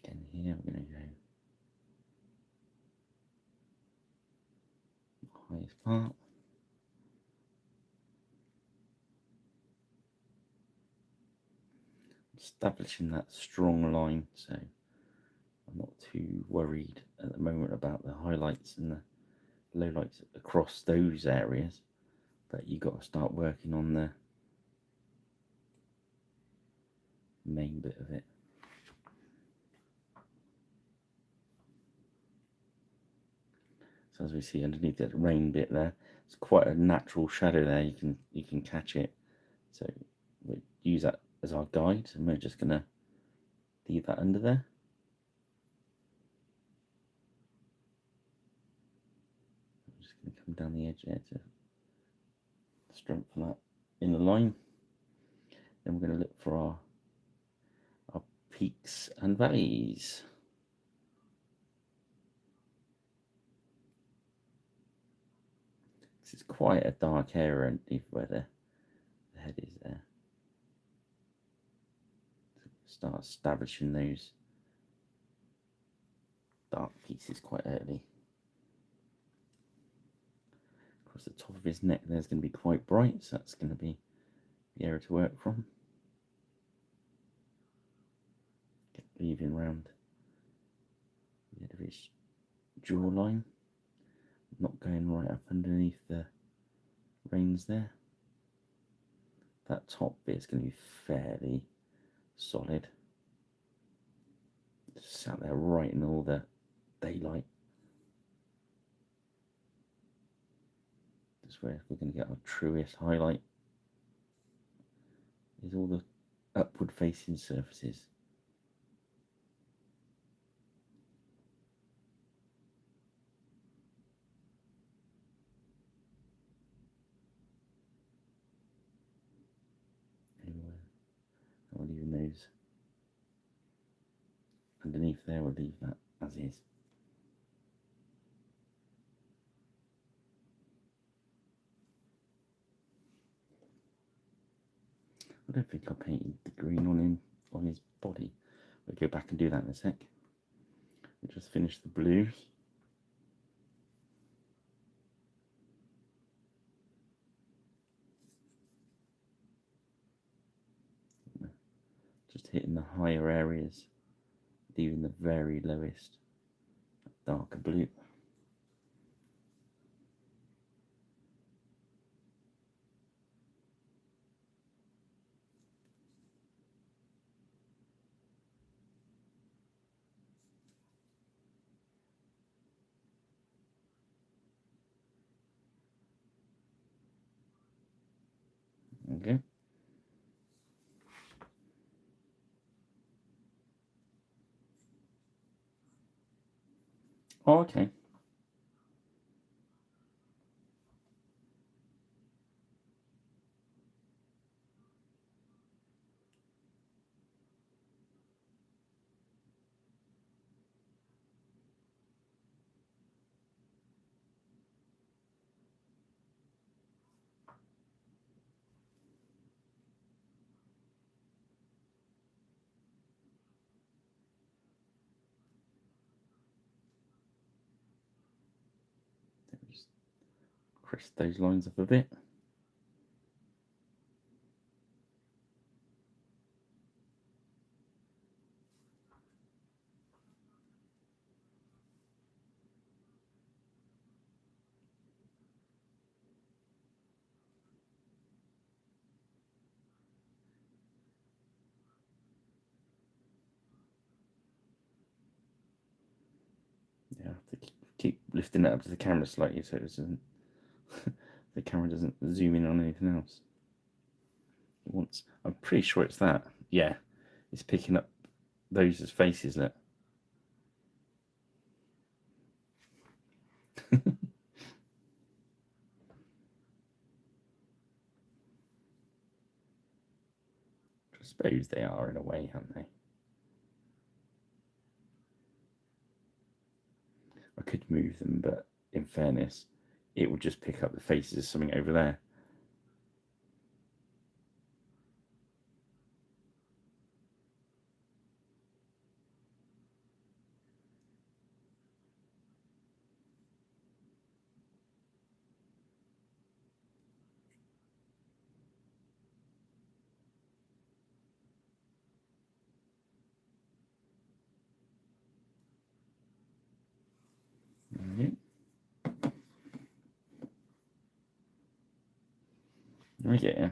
Again here we're going to go highest part. Establishing that strong line, so I'm not too worried at the moment about the highlights and the lowlights across those areas, but you've got to start working on the main bit of it. So as we see underneath that rain bit there, it's quite a natural shadow there. You can catch it. So we'll use that as our guide, and we're just going to leave that under there. I'm just going to come down the edge there to strengthen that inner line. Then we're going to look for our peaks and valleys. This is quite a dark area underneath where the head is there. So start establishing those dark pieces quite early. Across the top of his neck there's going to be quite bright, so that's going to be the area to work from. Leaving round the end of his jawline, not going right up underneath the reins there. That top bit is going to be fairly solid. Just sat there right in all the daylight. That's where we're going to get our truest highlight, is all the upward facing surfaces. We'll leave those underneath there, we'll leave that as is. I don't think I painted the green on him, on his body. We'll go back and do that in a sec. We'll just finish the blues. Just hitting the higher areas, leaving the very lowest darker blue. Okay. Oh, okay. Just crisp those lines up a bit. keep lifting it up to the camera slightly so it doesn't the camera doesn't zoom in on anything else. Once I'm pretty sure it's that. Yeah, it's picking up those as faces. Look. I suppose they are in a way, aren't they? I could move them, but in fairness, it would just pick up the faces of something over there. Okay.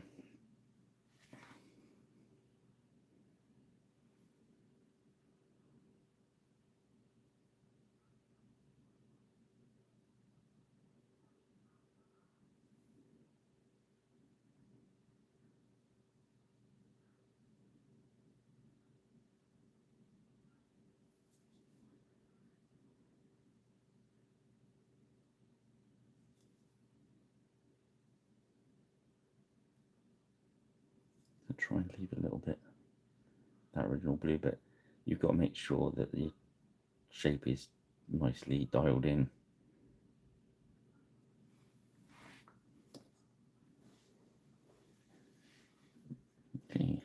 I'll try and leave a little bit that original blue, but you've got to make sure that the shape is nicely dialed in. Okay.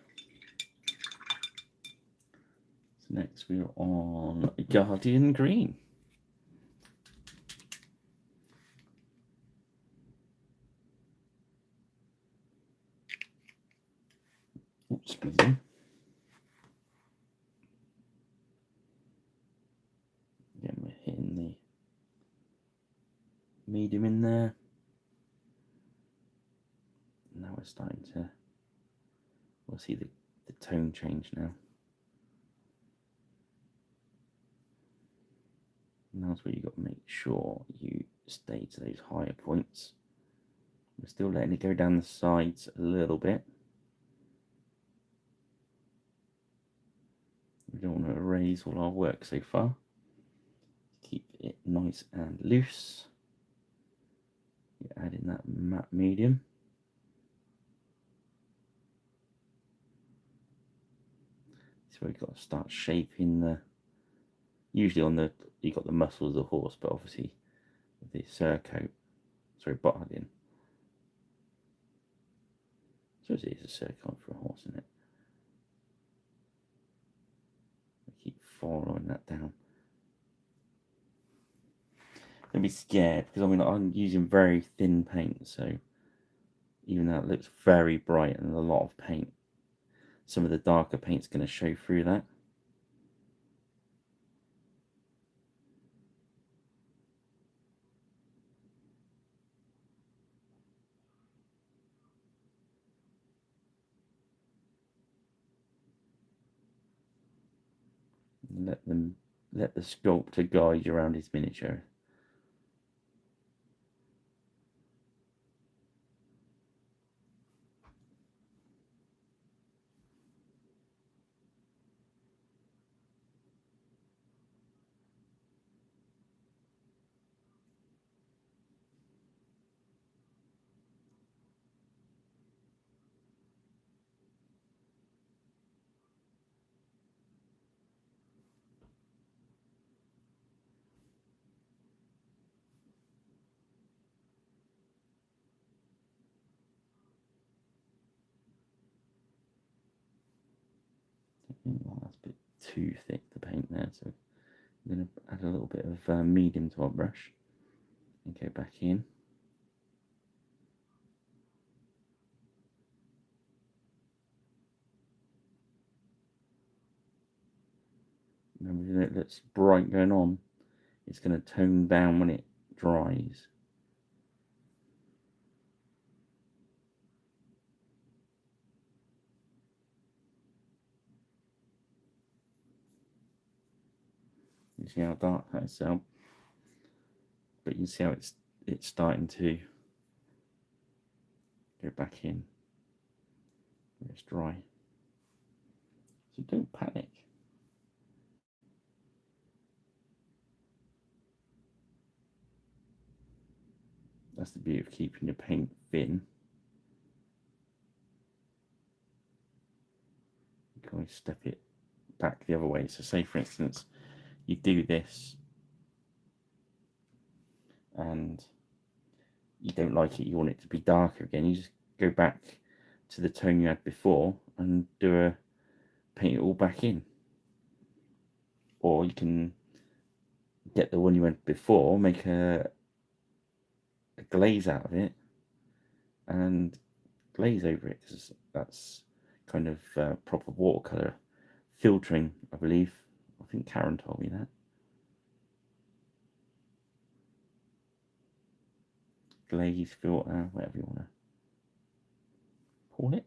So next we're on Guardian Green. Oops, excuse me. Again, we're hitting the medium in there. Now we're starting to, we'll see the tone change now. And that's where you've got to make sure you stay to those higher points. We're still letting it go down the sides a little bit. We don't want to erase all our work so far. Keep it nice and loose. You're adding that matte medium. So we've got to start shaping the, usually on the, you've got the muscles of the horse, but obviously with the surcoat, sorry, barding. So it is a surcoat for a horse, isn't it? Keep following that down. Don't be scared, because I mean I'm using very thin paint, so even though it looks very bright and a lot of paint, some of the darker paint's going to show through that. Let the sculptor guide you around his miniature. Oh, that's a bit too thick, the paint there, so I'm going to add a little bit of medium to our brush and go back in. Remember, if it looks bright going on, it's going to tone down when it dries. You see how dark that is? So but you can see how it's starting to go back in when it's dry. So don't panic. That's the beauty of keeping your paint thin. You can always step it back the other way. So say for instance you do this and you don't like it, you want it to be darker again, you just go back to the tone you had before and paint it all back in. Or you can get the one you went before, make a glaze out of it and glaze over it, because that's kind of proper watercolor filtering, I believe. I think Karen told me that. Glaze, filter, whatever you want to call it.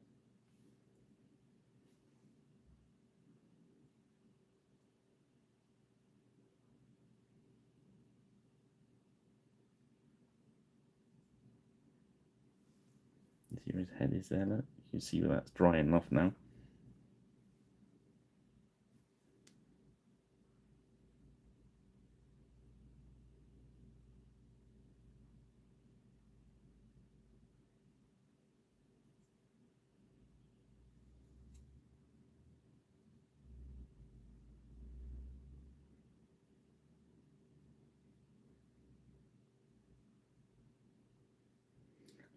See where his head is there, look. You can see that that's drying off now.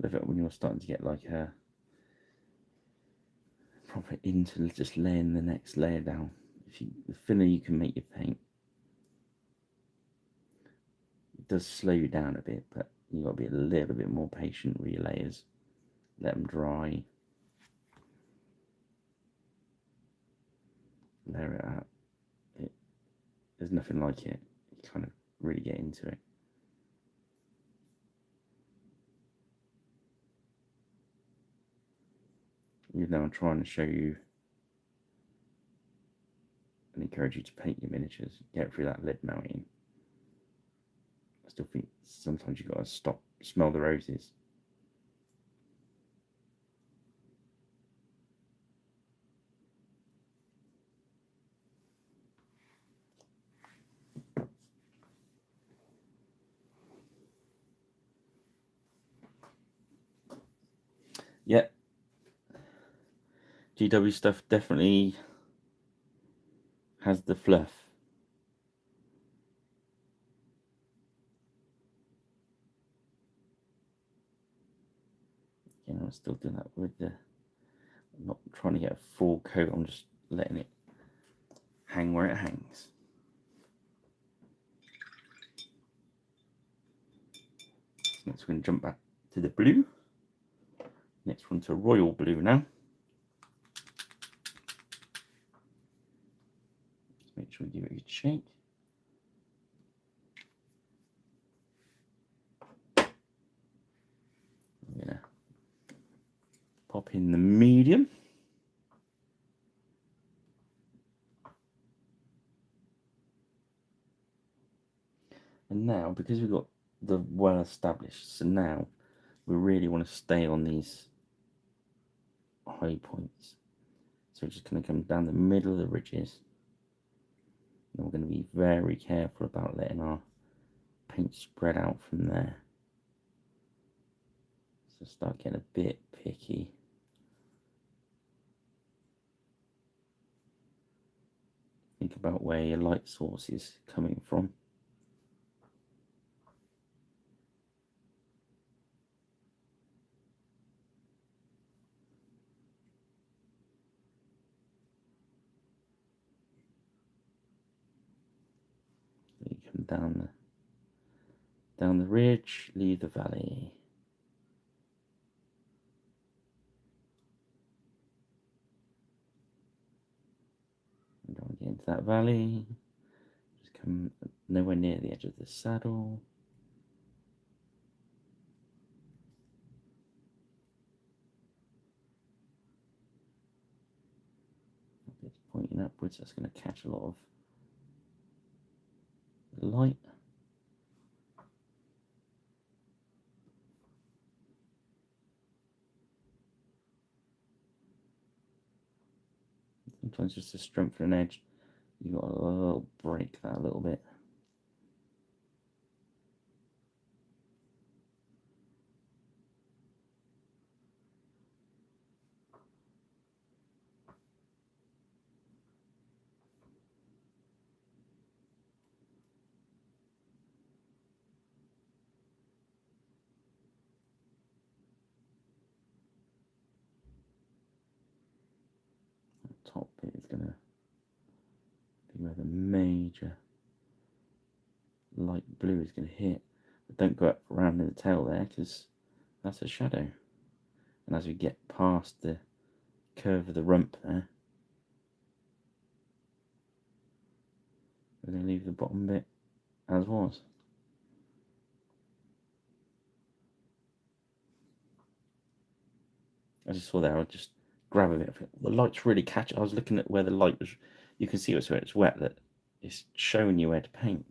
Love it when you're starting to get like a proper into just laying the next layer down. The thinner you can make your paint, it does slow you down a bit, but you've got to be a little bit more patient with your layers. Let them dry. Layer it out. There's nothing like it. You kind of really get into it. Even though I'm trying to show you and encourage you to paint your miniatures, get through that lid mounting, I still think sometimes you've got to stop, smell the roses. Yeah, GW stuff definitely has the fluff. You know, I'm still doing that with I'm not trying to get a full coat, I'm just letting it hang where it hangs. Next, we're going to jump back to the blue. Next one to royal blue now. Just make sure we give it a good shake. I'm going to pop in the medium. And now, because we've got the well established, so now we really want to stay on these high points. So we're just going to come down the middle of the ridges. And we're going to be very careful about letting our paint spread out from there. So start getting a bit picky. Think about where your light source is coming from. You come down the ridge, leave the valley. And don't get into that valley. Just come nowhere near the edge of the saddle. It's pointing upwards, that's going to catch a lot of light. Sometimes just to strengthen an edge, you've got to break that a little bit. The top bit is going to be where the major light blue is going to hit. But don't go up around in the tail there, because that's a shadow. And as we get past the curve of the rump there, we're going to leave the bottom bit as was. I just saw there, I'll just grab a bit of it. The light's really catch. I was looking at where the light was. You can see it's where it's wet, that it's showing you where to paint.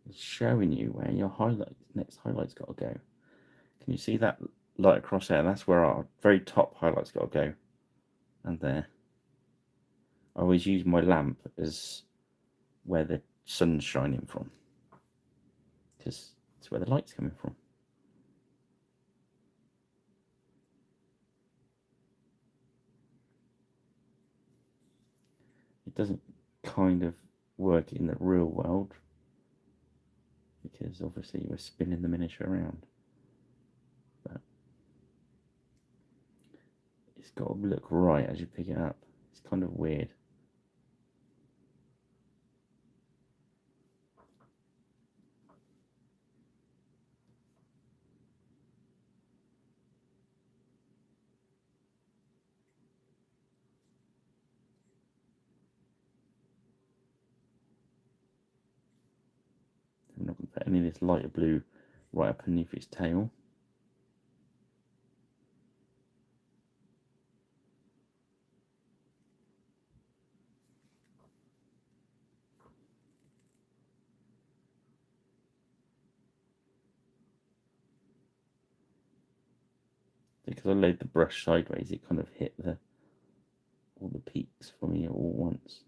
It's showing you where your next highlight's got to go. Can you see that light across there? That's where our very top highlight's got to go. And there. I always use my lamp as where the sun's shining from, because it's where the light's coming from. It doesn't kind of work in the real world, because obviously we're spinning the miniature around, but it's got to look right as you pick it up. It's kind of weird. I'm not going to put any of this lighter blue right up underneath its tail. Because I laid the brush sideways, it kind of hit all the peaks for me all once.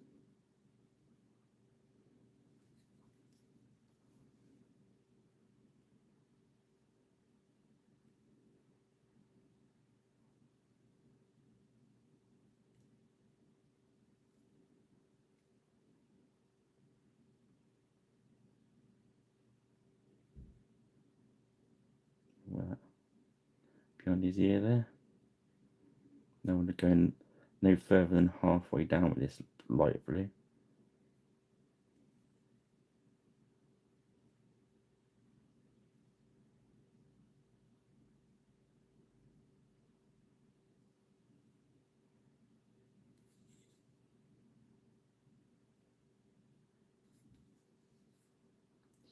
Right behind his ear there. Now we're going no further than halfway down with this light blue.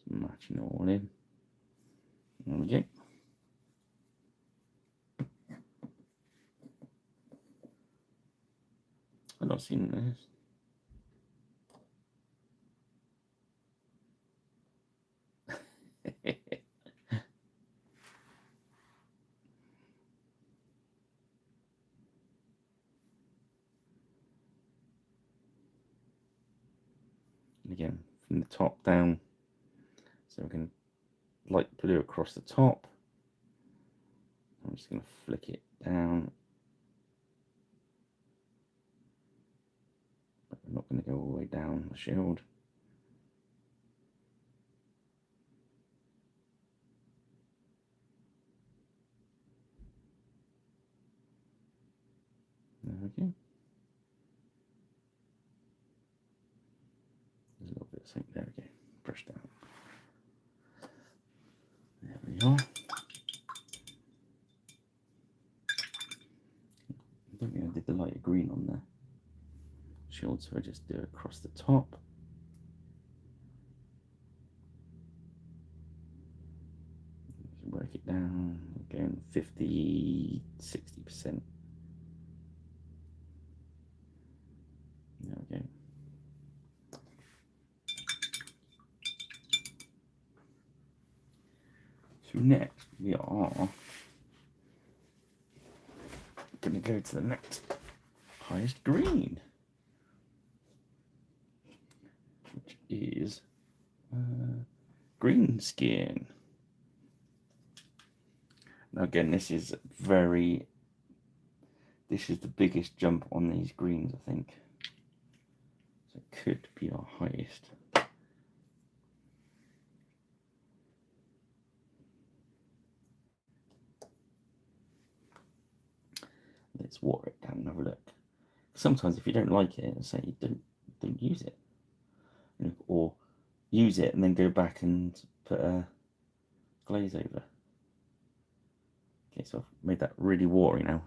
Matching it all in. There we go. I've not seen this. And again, from the top down. So we're going to light blue across the top. I'm just going to flick it down. But I'm not going to go all the way down the shield. There we go. There's a little bit of something. There we go. Brush down. There we are. I don't think I did the lighter green on the shield, so I just do it across the top. Just work it down, going 50, 60%. There we go. So next we are going to go to the next highest green, which is green skin. Now again, this is the biggest jump on these greens, I think. So it could be our highest. Let's water it down and have a look. Sometimes if you don't like it, say don't use it, or use it and then go back and put a glaze over. Okay, so I've made that really watery now,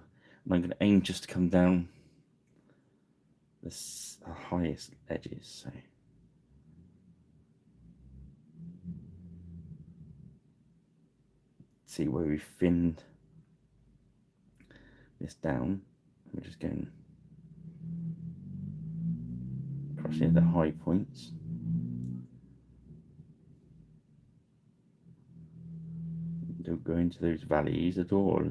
and I'm going to aim just to come down the highest edges. So see where we've thinned this down. We're just going across the high points. Don't go into those valleys at all.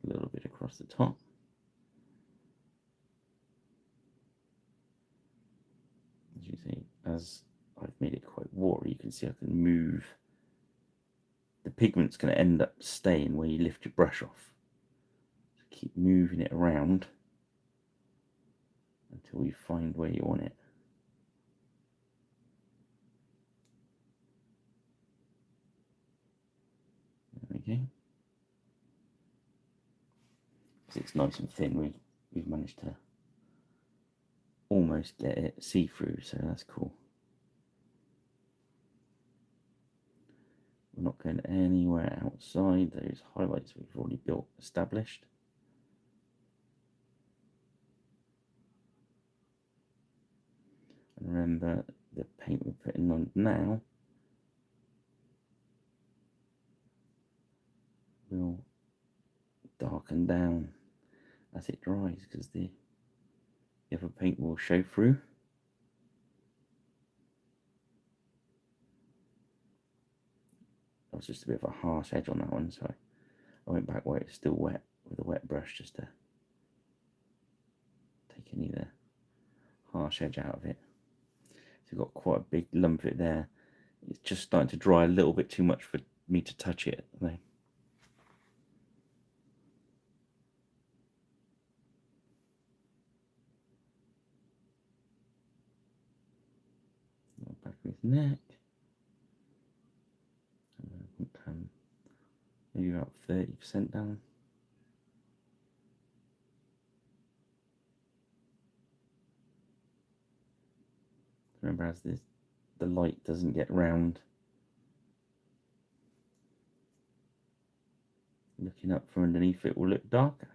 A little bit across the top. As you see, as I've made it quite watery, you can see I can move. The pigment's going to end up staying where you lift your brush off. So keep moving it around until you find where you want it. There we go. Because it's nice and thin, we've managed to almost get it see-through, so that's cool. We're not going anywhere outside those highlights we've already established. And remember, the paint we're putting on now will darken down as it dries, because the other paint will show through. That was just a bit of a harsh edge on that one, so I went back where it's still wet with a wet brush just to take any of the harsh edge out of it. So you've got quite a big lump of it there. It's just starting to dry a little bit too much for me to touch it. Back of his neck. Maybe about 30% down. Remember, as the light doesn't get round, looking up from underneath it will look darker.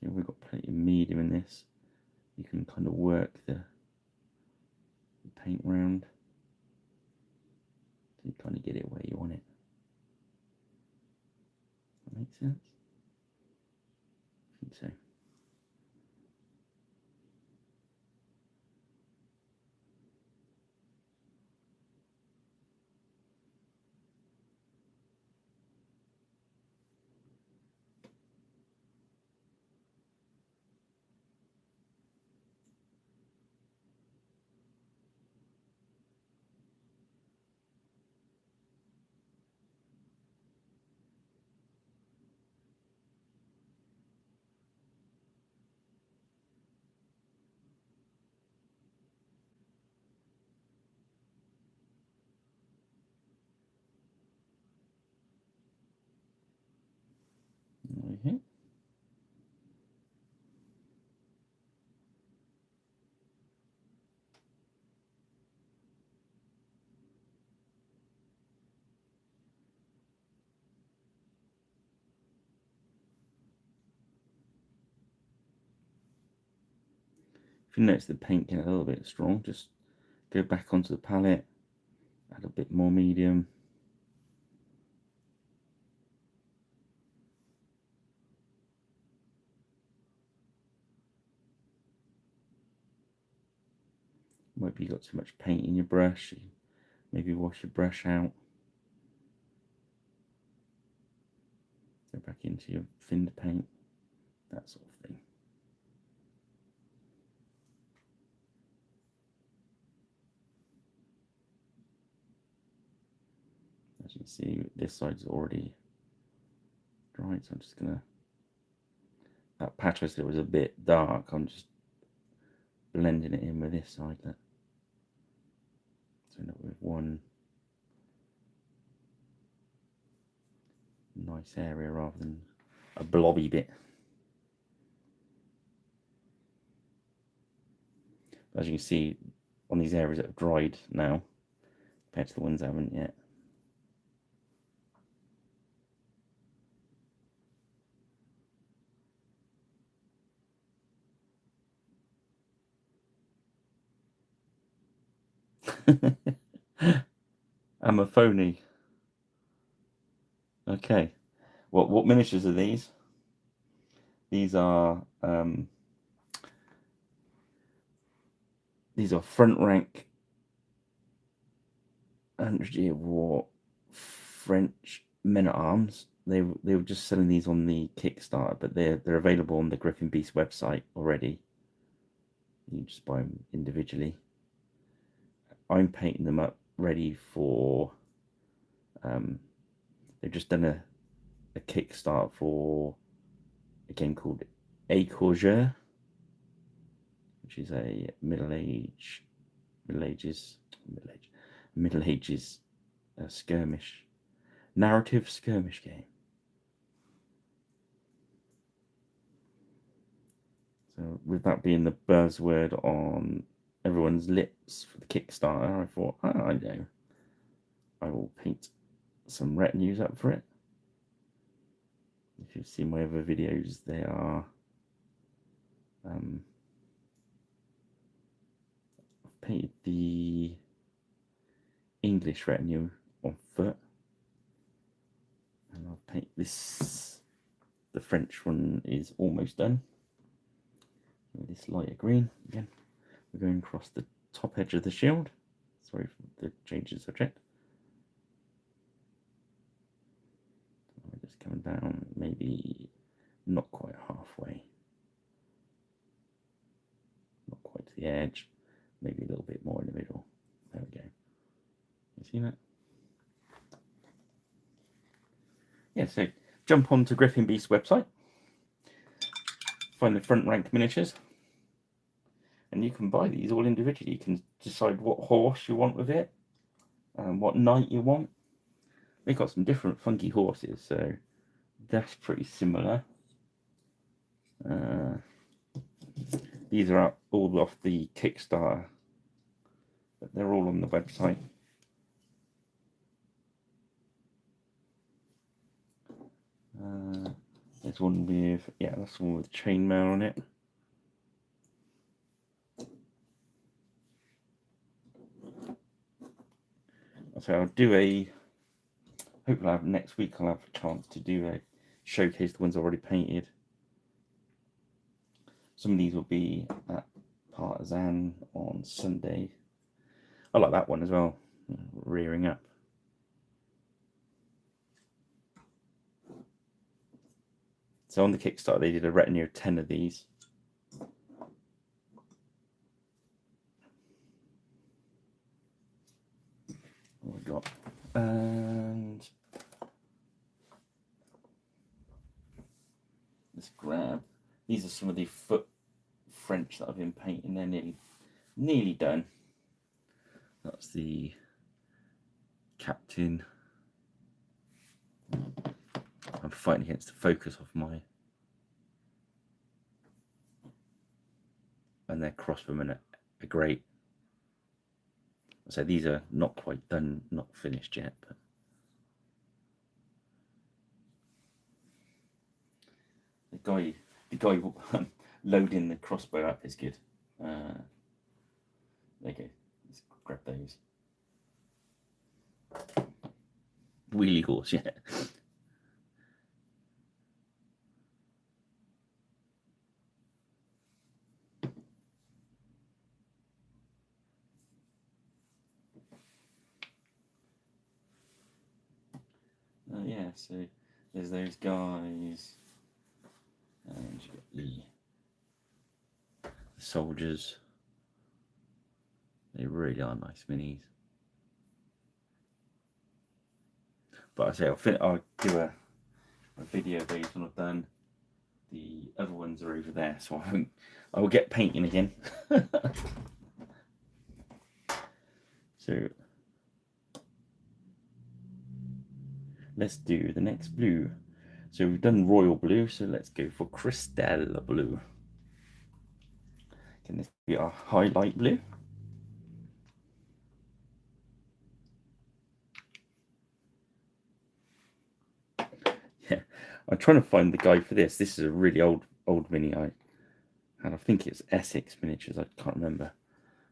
We've got plenty of medium in this. You can kind of work the paint round so you kind of get it where you want it. That makes sense? I think so. Okay. If you notice the paint getting a little bit strong, just go back onto the palette, add a bit more medium. Might be you got too much paint in your brush. Maybe wash your brush out. Go back into your thinned paint, that sort of thing. As you can see, this side's already dried, so I'm just gonna, that patch that was a bit dark, I'm just blending it in with this side. So end up with one nice area rather than a blobby bit. As you can see, on these areas that have dried now, compared to the ones that haven't yet. I'm a phony. Okay. What miniatures are these? These are front rank 100-year war French men at arms. They were just selling these on the Kickstarter, but they're available on the Griffin Beast website already. You can just buy them individually. I'm painting them up ready for. They've just done a Kickstart for a game called Écorcheurs, which is a Middle Ages narrative skirmish game. So with that being the buzzword on everyone's lips for the Kickstarter, I thought, oh, I know, I will paint some retinues up for it. If you've seen my other videos, they are I've painted the English retinue on foot, and I'll paint this. The French one is almost done. With this lighter green again, we're going across the top edge of the shield. Sorry for the change of subject. We're just coming down, maybe not quite halfway, not quite to the edge, maybe a little bit more in the middle. There we go. You see that? Yeah, so jump onto Griffin Beast's website, find the front rank miniatures, and you can buy these all individually. You can decide what horse you want with it, and what knight you want. They've got some different funky horses, so that's pretty similar. These are all off the Kickstarter, but they're all on the website. There's one with, yeah, that's one with chainmail on it. So I'll do hopefully next week I'll have a chance to do a showcase the ones already painted. Some of these will be at Partisan on Sunday. I like that one as well, rearing up. So on the Kickstarter they did a retinue of 10 of these. What we got? And let's grab. These are some of the foot French that I've been painting. They're nearly done. That's the captain. I'm fighting against the focus of my. And their crossbowmen are great. So these are not quite done, not finished yet, but the guy loading the crossbow up is good. There you go. Let's grab those. Wheelie horse, yeah. there. So there's those guys, and you got the soldiers. They really are nice minis. But I say I'll do a video of these when I've done. The other ones are over there, so I will get painting again. So let's do the next blue. So we've done royal blue, so let's go for crystal blue. Can this be our highlight blue? Yeah, I'm trying to find the guy for this. This is a really old mini I think it's Essex Miniatures. I can't remember.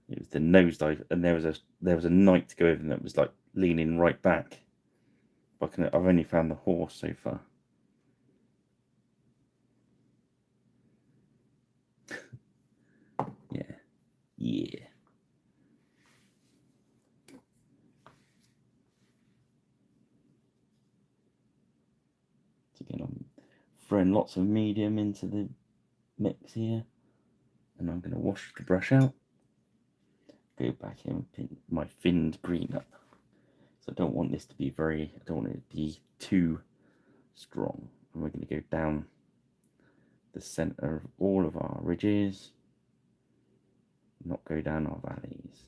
It was the nosedive, and there was a knight to go over that was like leaning right back. But I've only found the horse so far. Yeah. So again, I'm throwing lots of medium into the mix here, and I'm going to wash the brush out. Go back in and pin my finned green up. So I don't want this to be I don't want it to be too strong. And we're going to go down the center of all of our ridges, not go down our valleys.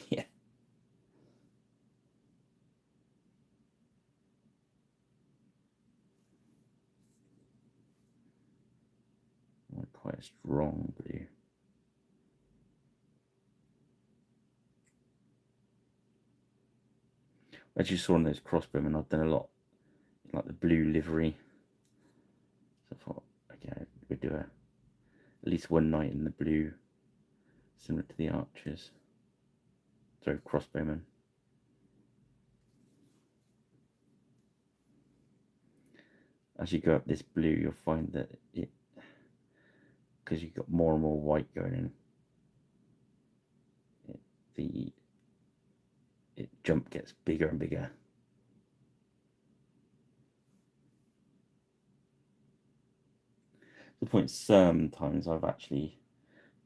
Yeah. Quite a strong blue. As you saw on those crossbowmen, I've done a lot like the blue livery. So I thought, okay, we'd do at least one night in the blue, similar to the archers. So crossbowmen. As you go up this blue, you'll find that because you've got more and more white going in, the jump gets bigger and bigger. To the point sometimes I've actually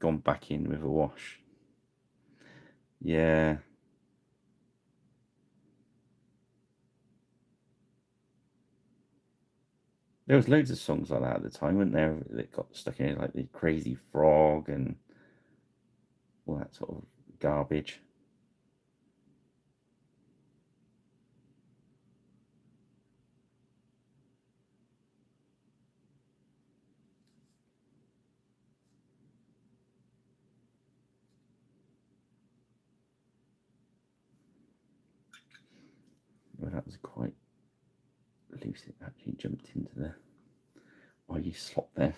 gone back in with a wash. Yeah. There was loads of songs like that at the time, weren't there? That got stuck in it, like the Crazy Frog and all that sort of garbage. Well, that was quite loose. It actually jumped into the oily slot there.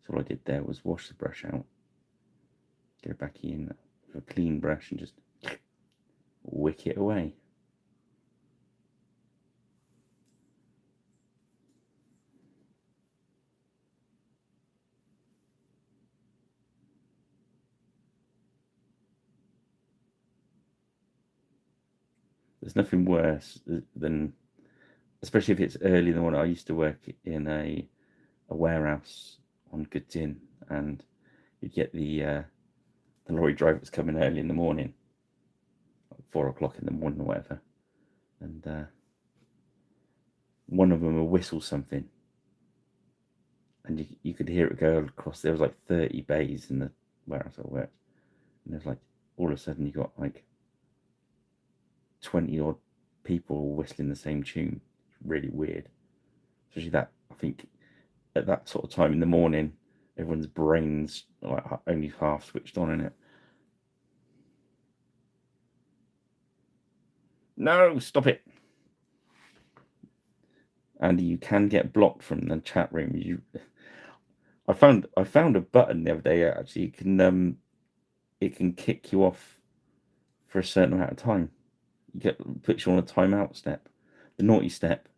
So all I did there was wash the brush out, go back in with a clean brush and just wick it away. There's nothing worse than, especially if it's early in the morning. I used to work in a warehouse on Goods Inn, and you'd get the lorry drivers coming early in the morning, like 4 o'clock in the morning or whatever, and one of them would whistle something, and you could hear it go across. There was like 30 bays in the warehouse I worked, and there's like all of a sudden you got like 20 odd people whistling the same tune. Really weird. Especially that, I think, at that sort of time in the morning, everyone's brains are like only half switched on in it. No, stop it. And you can get blocked from the chat room. I found a button the other day. Actually, it can kick you off for a certain amount of time. Puts you on a timeout step, the naughty step.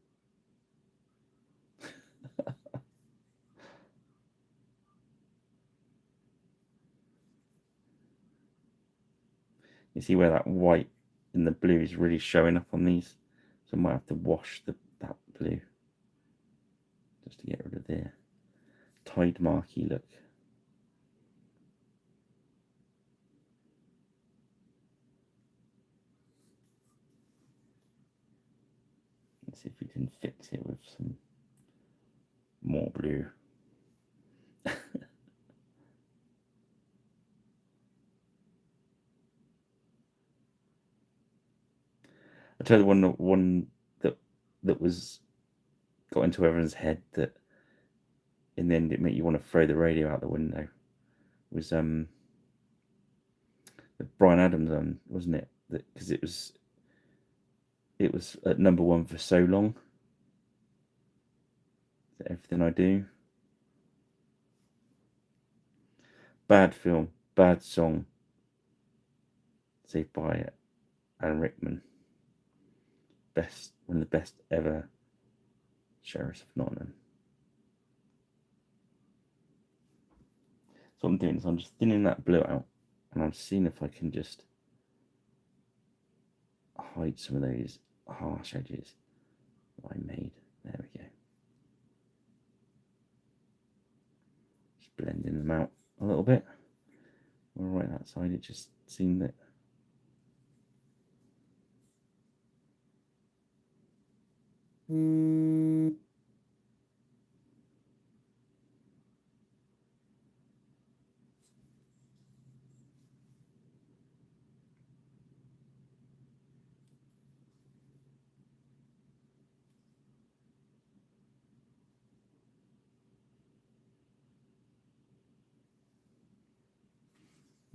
You see where that white and the blue is really showing up on these, so I might have to wash that blue just to get rid of the tide marky look. Let's see if we can fix it with some more blue. I tell you one that was got into everyone's head that in the end it made you want to throw the radio out the window was the Bryan Adams one, wasn't it? Because it was at #1 for so long. Everything I Do. Bad film, bad song. Saved by Alan Rickman. One of the best ever sheriffs of Nottingham. So what I'm doing is I'm just thinning that blue out, and I'm seeing if I can just hide some of those harsh edges that I made. There we go. Just blending them out a little bit. Well, right that side, it just seemed that.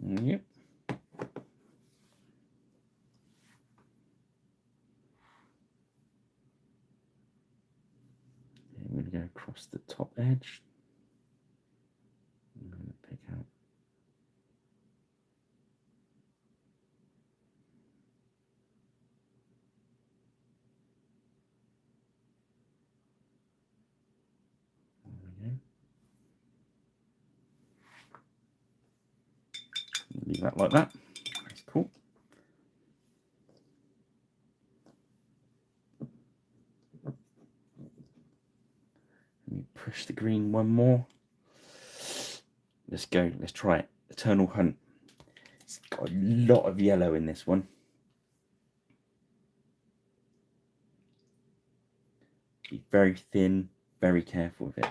Yep. I'm going to go across the top edge. I'm going to pick out. There we go. Leave that like that. That's cool. Let me push the green one more. Let's go. Let's try it. Eternal Hunt. It's got a lot of yellow in this one. Be very thin, very careful with it.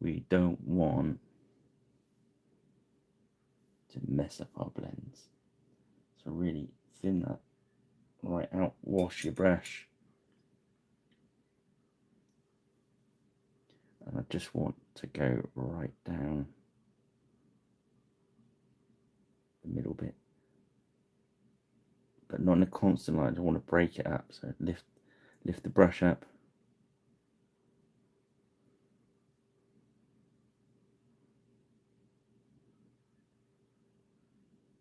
We don't want to mess up our blends. So really thin that right out. Wash your brush. And I just want to go right down the middle bit, but not in a constant line. I want to break it up, so lift the brush up.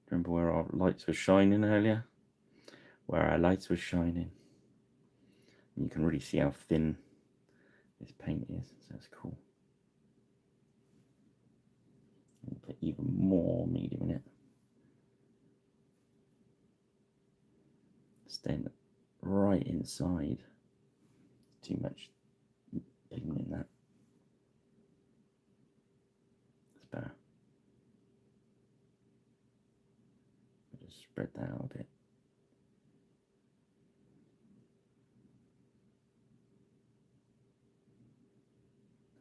Remember where our lights were shining earlier? Where our lights were shining. And you can really see how thin this paint is, so that's cool. I'll put even more medium in it. Staying right inside. Too much pigment in that. That's better. I'll just spread that out a bit.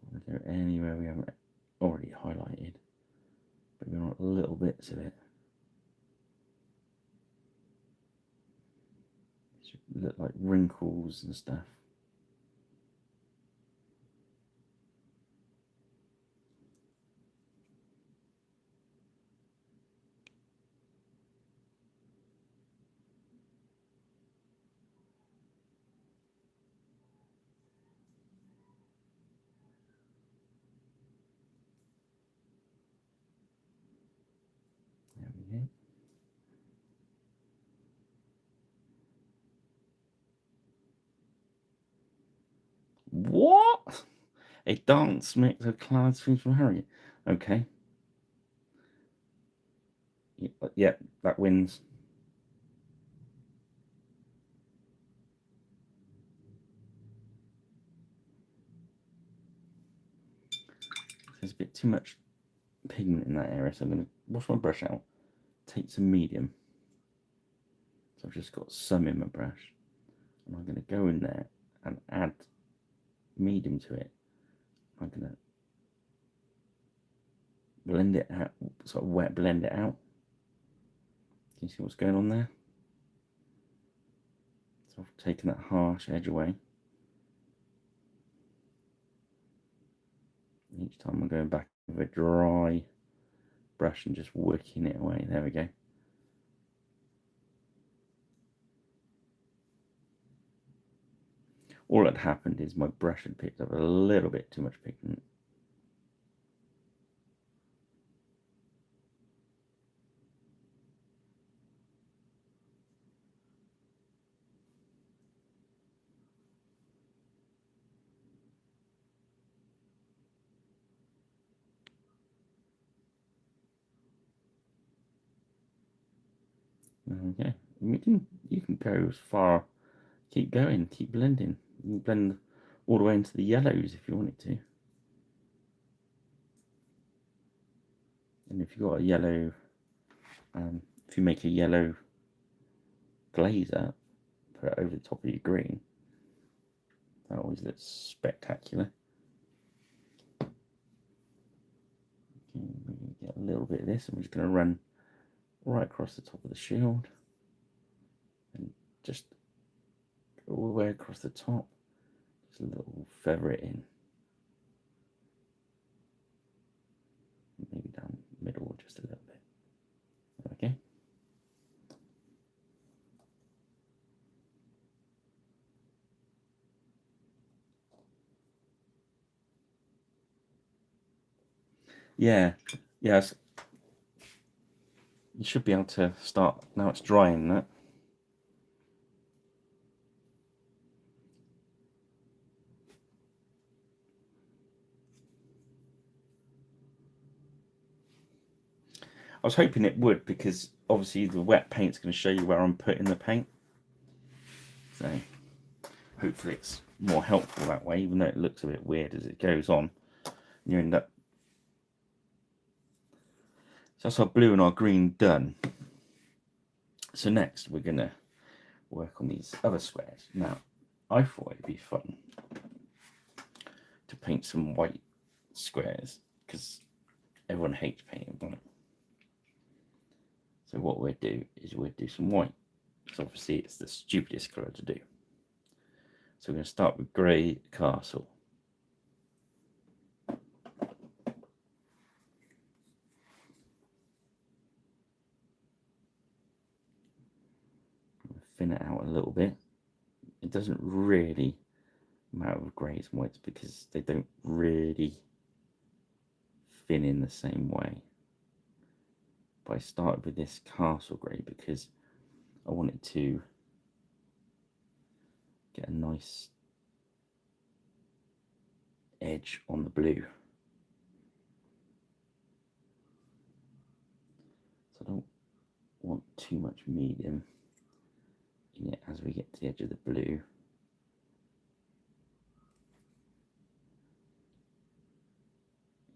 I want to go anywhere we haven't already highlighted, but we want little bits of it. It should look like wrinkles and stuff. There we go. What? A dance mix of Clyde's things from Harriet. Okay. Yeah, that wins. There's a bit too much pigment in that area, so I'm going to wash my brush out, take some medium. So I've just got some in my brush, and I'm going to go in there and add medium to it. I'm going to blend it out, sort of wet blend it out. Can you see what's going on there? So I've taken that harsh edge away. Each time I'm going back with a dry brush and just working it away. There we go. All that happened is my brush had picked up a little bit too much pigment. Okay, you can go as far. Keep going, keep blending. You can blend all the way into the yellows if you want it to. And if you've got a yellow, if you make a yellow glaze up, put it over the top of your green, that always looks spectacular. Okay, we get a little bit of this, and we're just going to run right across the top of the shield and just all the way across the top. Just a little feather it in. Maybe down the middle just a little bit. Okay. Yeah, yes. You should be able to start, now it's drying that. I was hoping it would, because obviously the wet paint's going to show you where I'm putting the paint. So hopefully it's more helpful that way, even though it looks a bit weird as it goes on. You end up. So that's our blue and our green done. So next we're going to work on these other squares. Now, I thought it'd be fun to paint some white squares, because everyone hates painting white. So what we'll do is we'll do some white. So obviously it's the stupidest colour to do. So we're going to start with grey castle. Thin it out a little bit. It doesn't really matter with greys and whites because they don't really thin in the same way. But I started with this castle grey because I wanted to get a nice edge on the blue. So I don't want too much medium in it as we get to the edge of the blue.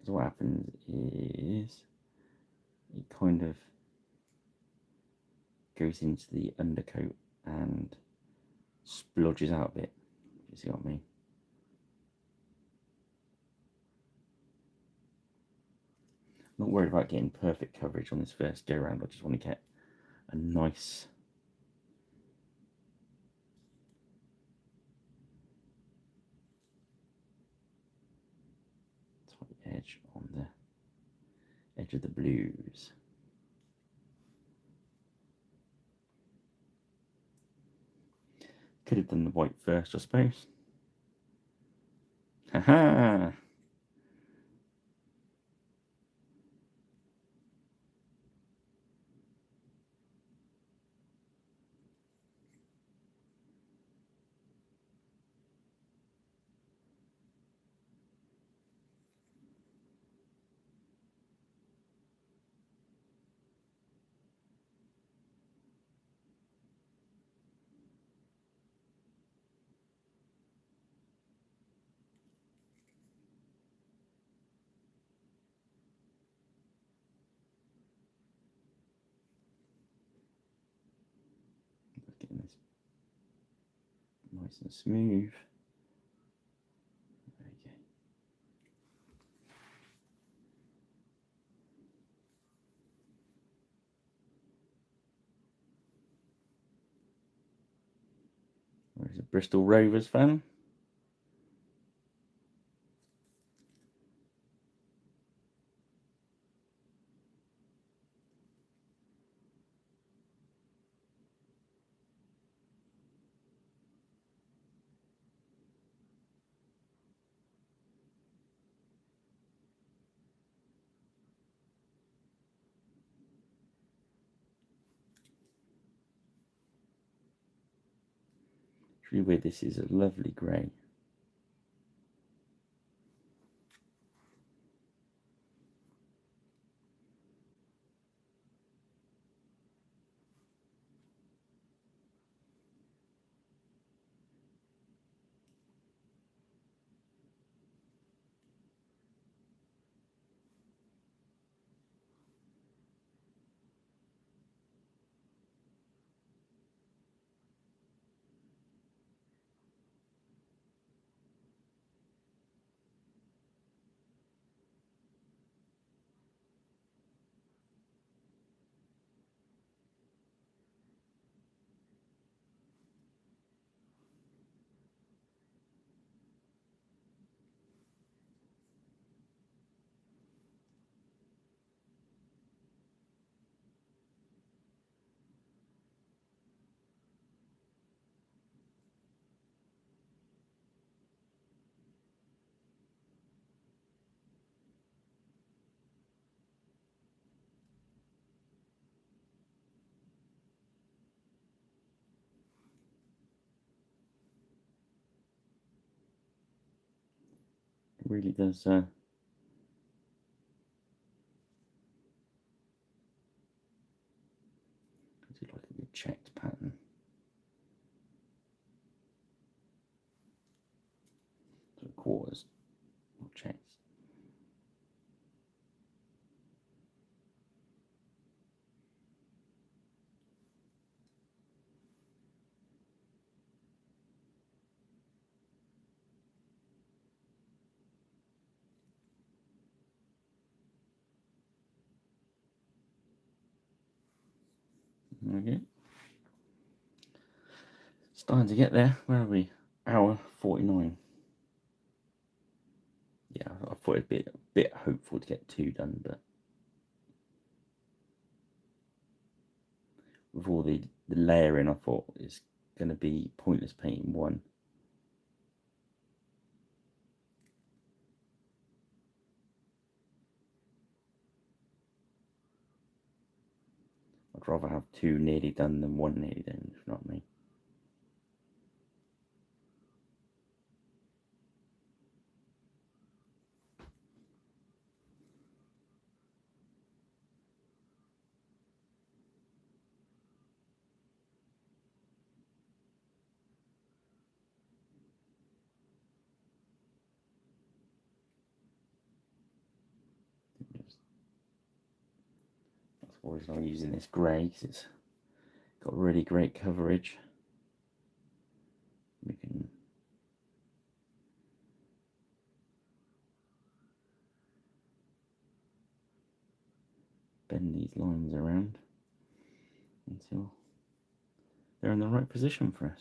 So what happens is it kind of goes into the undercoat and splodges out a bit. You see what I mean? I'm not worried about getting perfect coverage on this first go round. I just want to get a nice edge on the edge of the blues. Could have done the white first, I suppose. Haha! Nice and smooth. There we go. There's a Bristol Rovers fan. It's really weird. This is a lovely grey. It really does do like a good checked pattern. So quarters, not checks. Okay. Starting to get there. Where are we? Hour 49. Yeah, I thought it'd be a bit hopeful to get 2 done, but with all the layering, I thought it's going to be pointless painting 1. I'd rather have 2 nearly done than 1 nearly done, if you know what I mean. That's why I'm using this grey, because it's got really great coverage. We can bend these lines around until they're in the right position for us.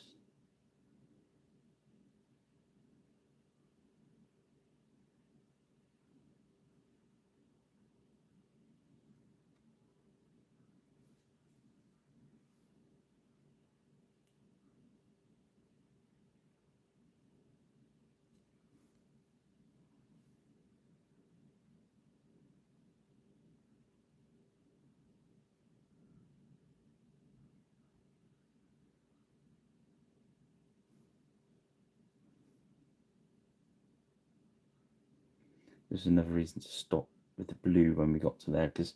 There's another reason to stop with the blue when we got to there, because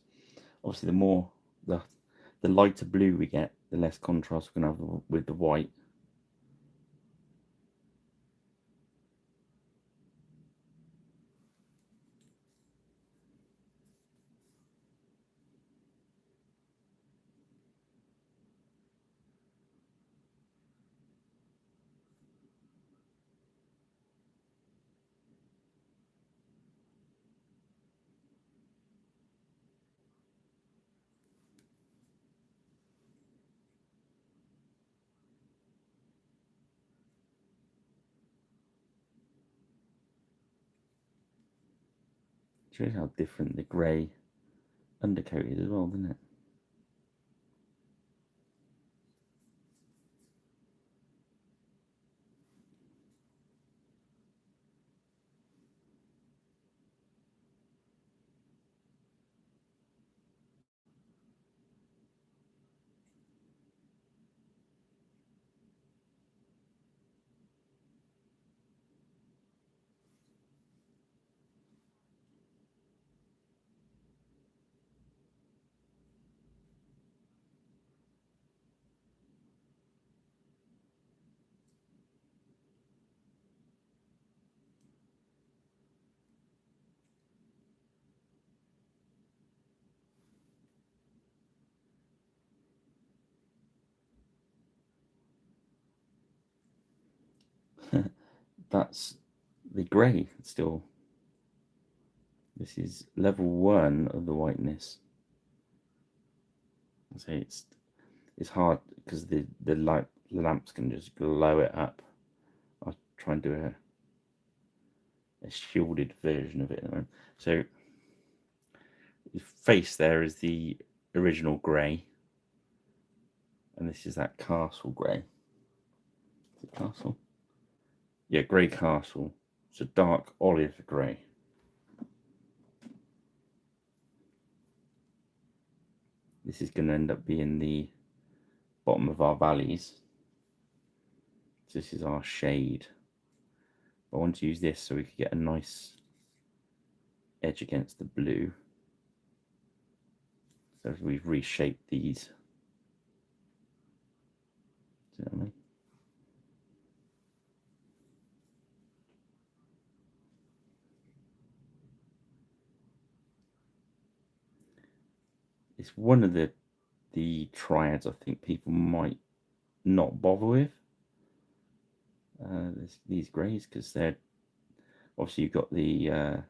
obviously the more the lighter blue we get, the less contrast we're going to have with the white. Shows how different the grey undercoat is as well, doesn't it? That's the grey still. This is level 1 of the whiteness. So it's hard because the lamps can just glow it up. I'll try and do a shielded version of it at the moment. So the face there is the original grey, and this is that castle grey. Is it castle? Yeah, grey castle. It's a dark olive grey. This is going to end up being the bottom of our valleys. So this is our shade. I want to use this so we could get a nice edge against the blue. So we've reshaped these. See what I mean? It's one of the triads I think people might not bother with. These greys, because they're obviously you've got the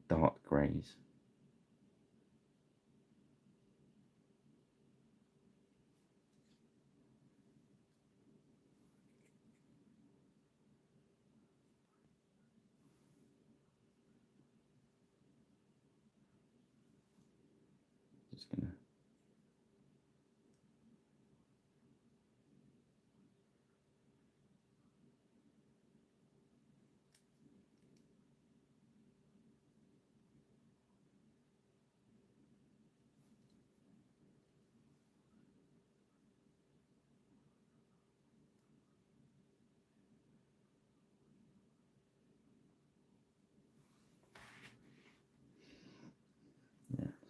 dark greys. Just gonna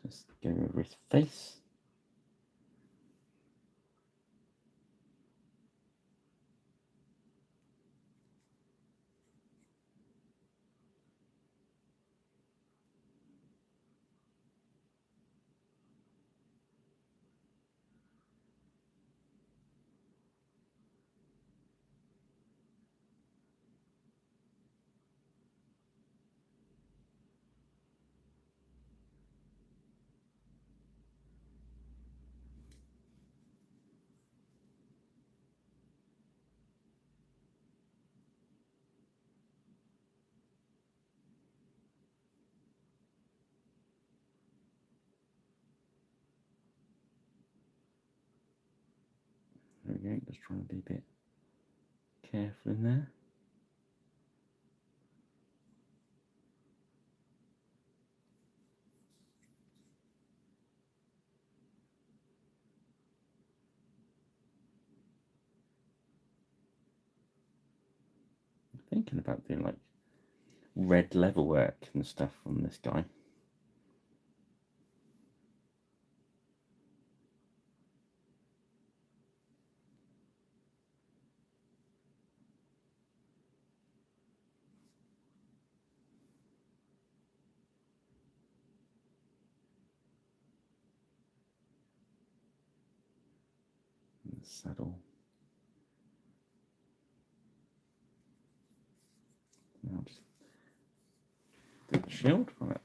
just go over his face. There we go, just trying to be a bit careful in there. I'm thinking about doing like red level work and stuff on this guy. The saddle. Now just do the shield. Right.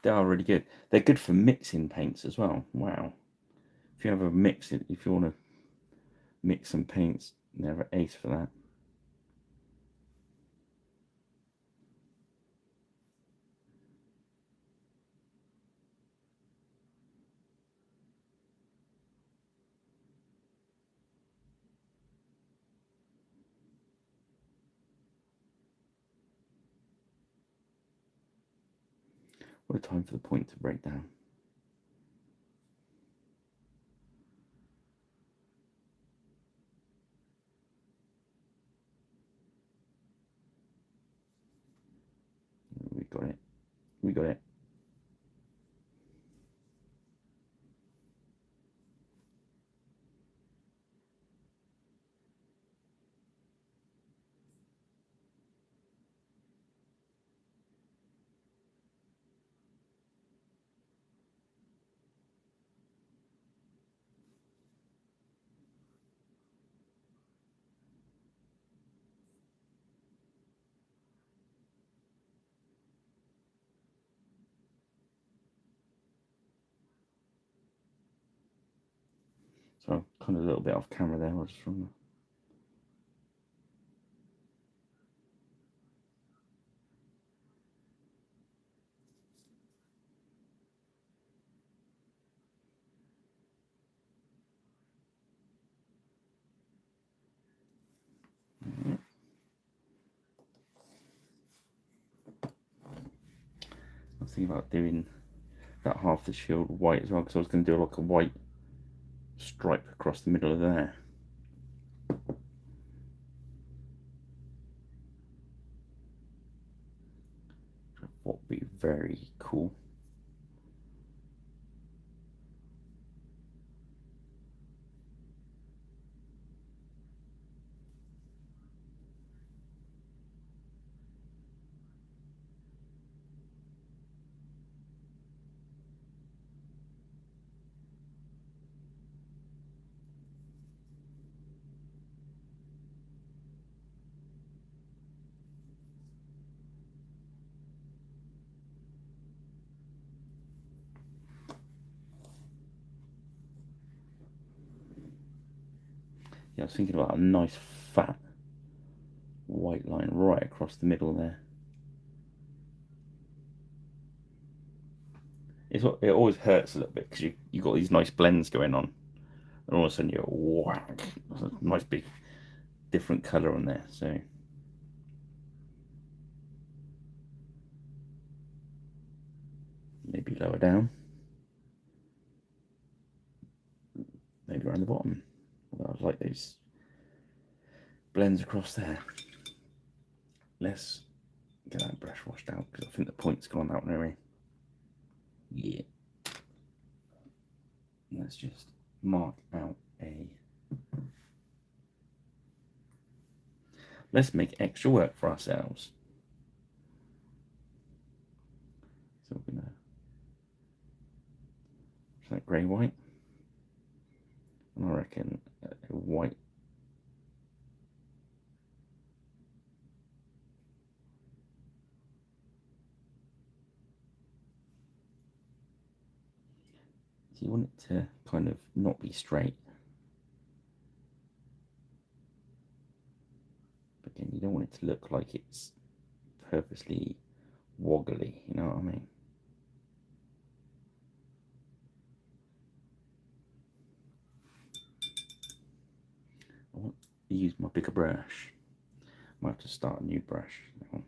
They are really good. They're good for mixing paints as well. Wow. If you ever mix it, if you want to mix some paints, they're an ace for that. What a time for the point to break down. We got it. We got it. So I'm kind of a little bit off camera there. I was from. I was thinking about doing that half the shield white as well, because I was going to do like a white stripe across the middle of there. That would be very cool. Yeah, I was thinking about a nice fat white line right across the middle there. It always hurts a little bit because you got these nice blends going on, and all of a sudden you're whack. There's a nice big different colour on there. So maybe lower down, maybe around the bottom. Well, I like those blends across there. Let's get that brush washed out because I think the point's gone out anyway. Yeah. Let's just mark out a. Let's make extra work for ourselves. So we're gonna that grey white, and I reckon a white. So you want it to kind of not be straight, but again, you don't want it to look like it's purposely woggly. You know what I mean? I want to use my bigger brush. I might have to start a new brush now.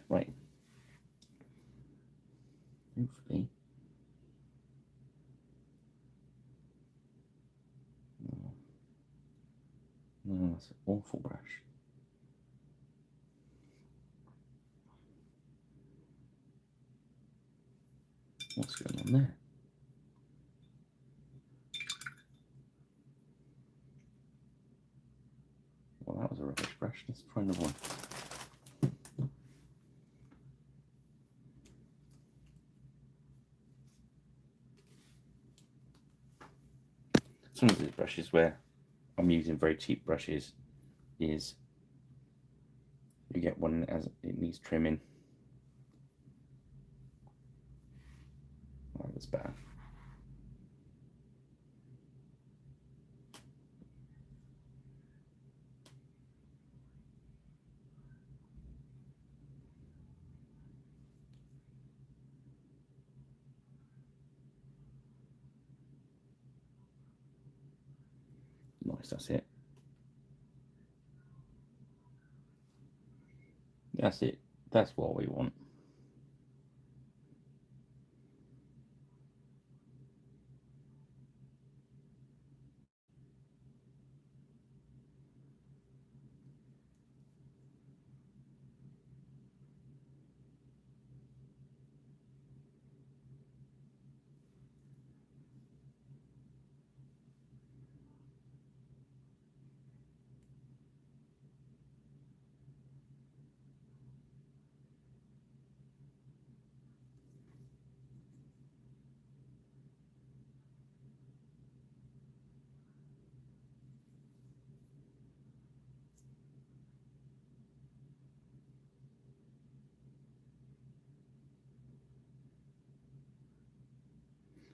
Right. Hopefully. No, that's an awful brush. What's going on there? Well, that was a rubbish brush. Let's try another one. Some of these brushes where I'm using very cheap brushes is you get one as it needs trimming. Oh, that's better. Nice, that's it. That's it. That's what we want.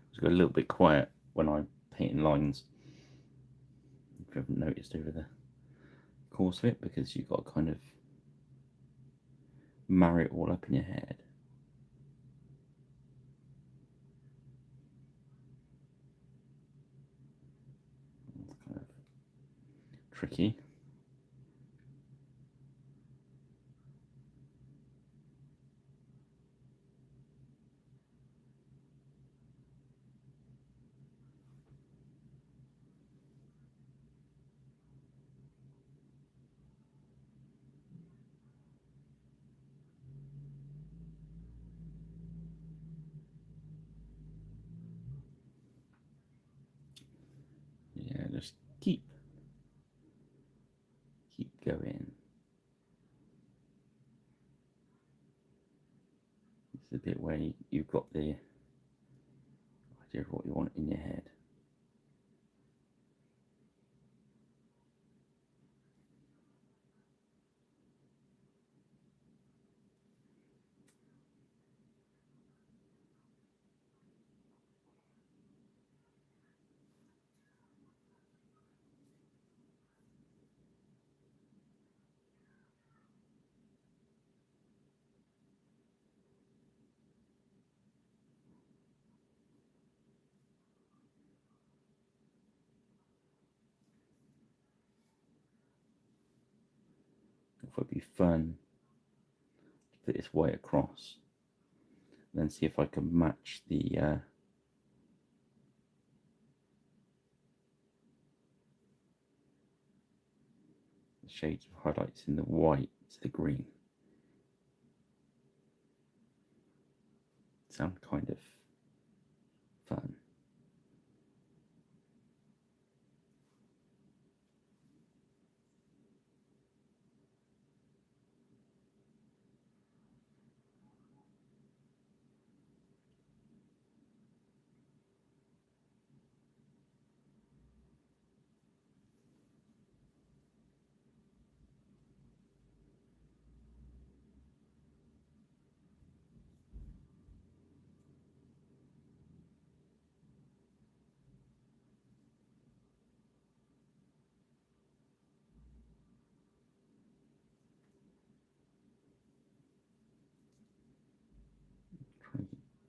It's got a little bit quiet when I'm painting lines. If you haven't noticed over the course of it, because you've got to kind of marry it all up in your head. It's kind of tricky. Yeah, just keep going. It's a bit where you've got the idea of what you want in your head. It would be fun to put this white across, and then see if I can match the shades of highlights in the white to the green. Sound kind of fun.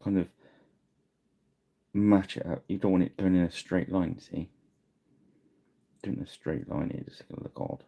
Kind of match it up. You don't want it going in a straight line, see? Doing a straight line, it's just going to look odd.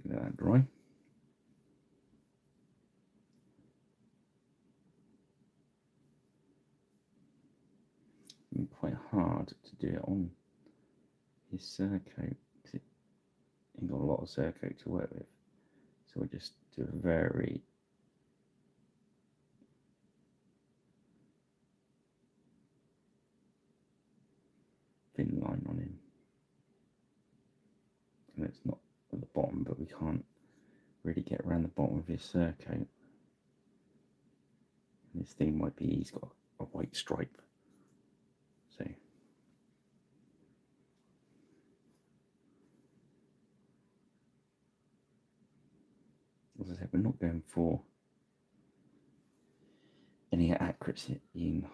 Let that dry. It's quite hard to do it on his Cerakote because it ain't got a lot of Cerakote to work with. So we just do a very thin line on him. And it's not at the bottom, but we can't really get around the bottom of his surcoat. This thing might be, he's got a white stripe. So as I said, we're not going for any accuracy in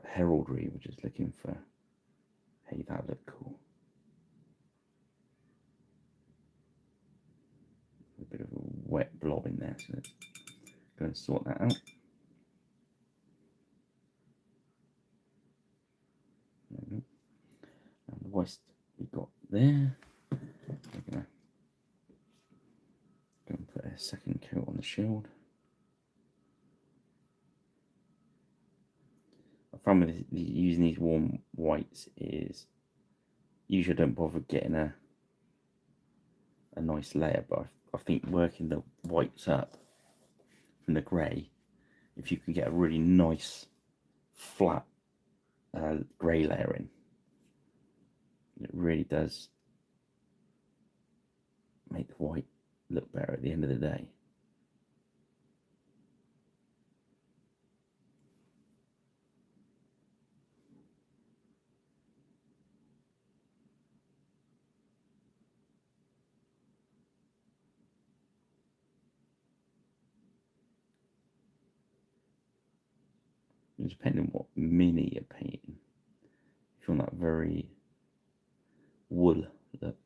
heraldry. We're just looking for, hey, that look cool. A bit of a wet blob in there, so let's go and sort that out. And the waist we got there. We're going to go and put a second coat on the shield. I find with using these warm whites is usually I don't bother getting a nice layer, but I think working the whites up from the grey, if you can get a really nice flat grey layer in, it really does make the white look better at the end of the day. And depending on what mini you're painting, if you want that very wool look,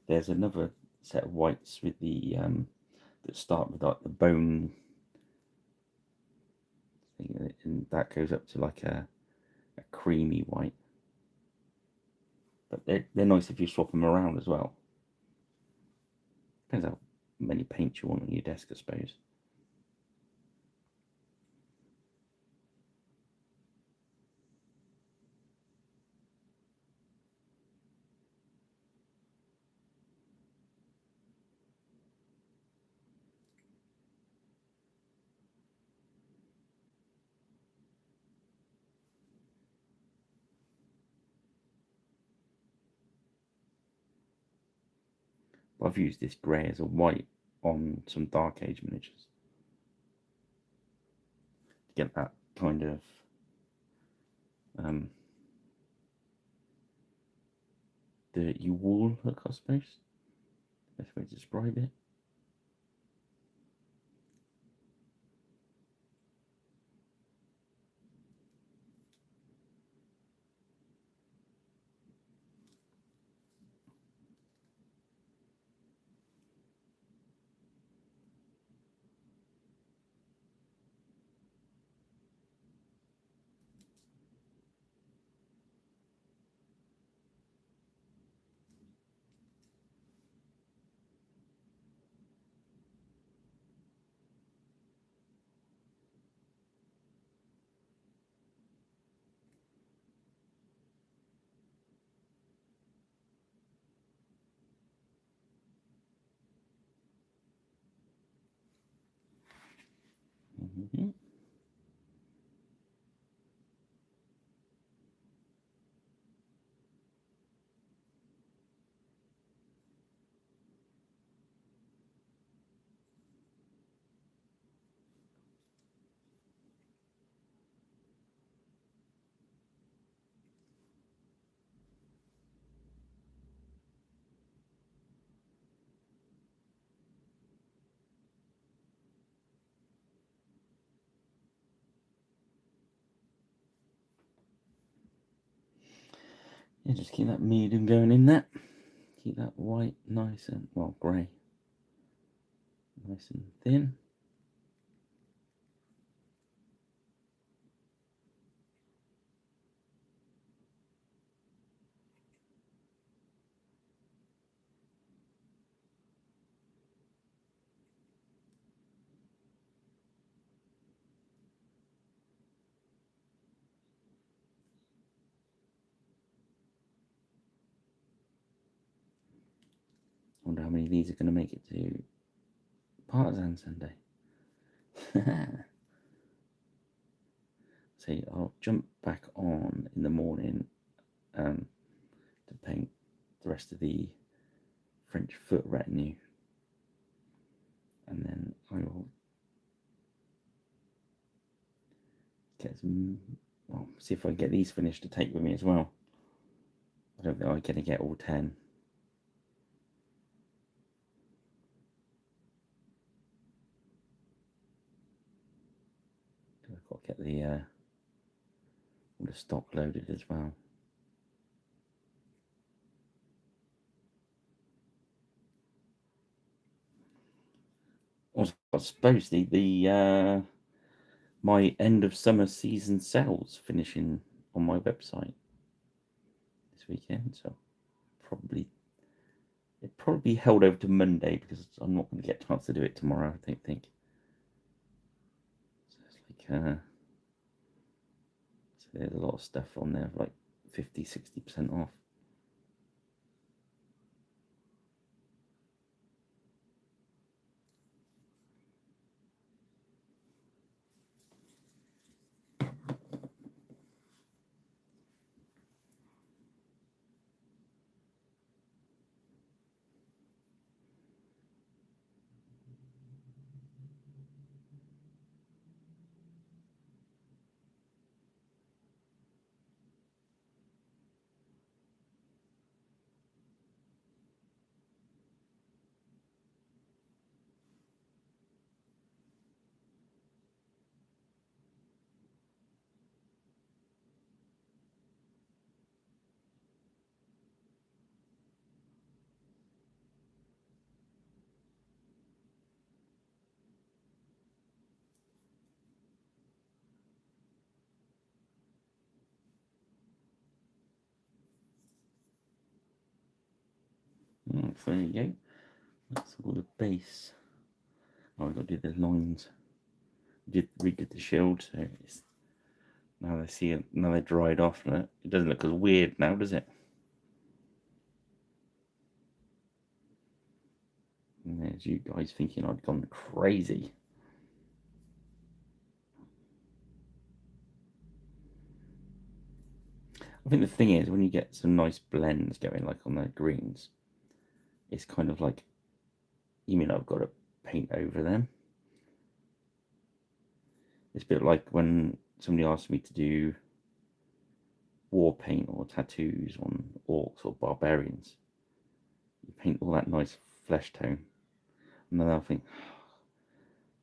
there's another set of whites with the that start with like the bone thing, and that goes up to like a creamy white. But they're nice if you swap them around as well. Depends how many paints you want on your desk, I suppose. But I've used this grey as a white on some Dark Age miniatures to get that kind of dirty wool look, I suppose. Best way to describe it. Mm-hmm. Yeah, just keep that medium going in there. Keep that white nice and, well, grey, nice and thin. I wonder how many of these are going to make it to Partisan Sunday. So I'll jump back on in the morning to paint the rest of the French foot retinue. and then I will get some, well, see if I get these finished to take with me as well. I don't think I'm going to get all 10. I've got to get all the stock loaded as well. Also, I suppose the my end of summer season sales finishing on my website this weekend, so it probably held over to Monday because I'm not going to get a chance to do it tomorrow. I don't think. So it's like so there's a lot of stuff on there, like 50-60% off. So there you go. That's all the base. Oh, I've got to do the lines. Redid the shield, so it's, now they see it. Now they're dried off. It doesn't look as weird now, does it? And there's you guys thinking I'd gone crazy. I think the thing is, when you get some nice blends going, like on the greens, it's kind of like, you mean I've got to paint over them? It's a bit like when somebody asked me to do war paint or tattoos on orcs or barbarians. You paint all that nice flesh tone, and then I think,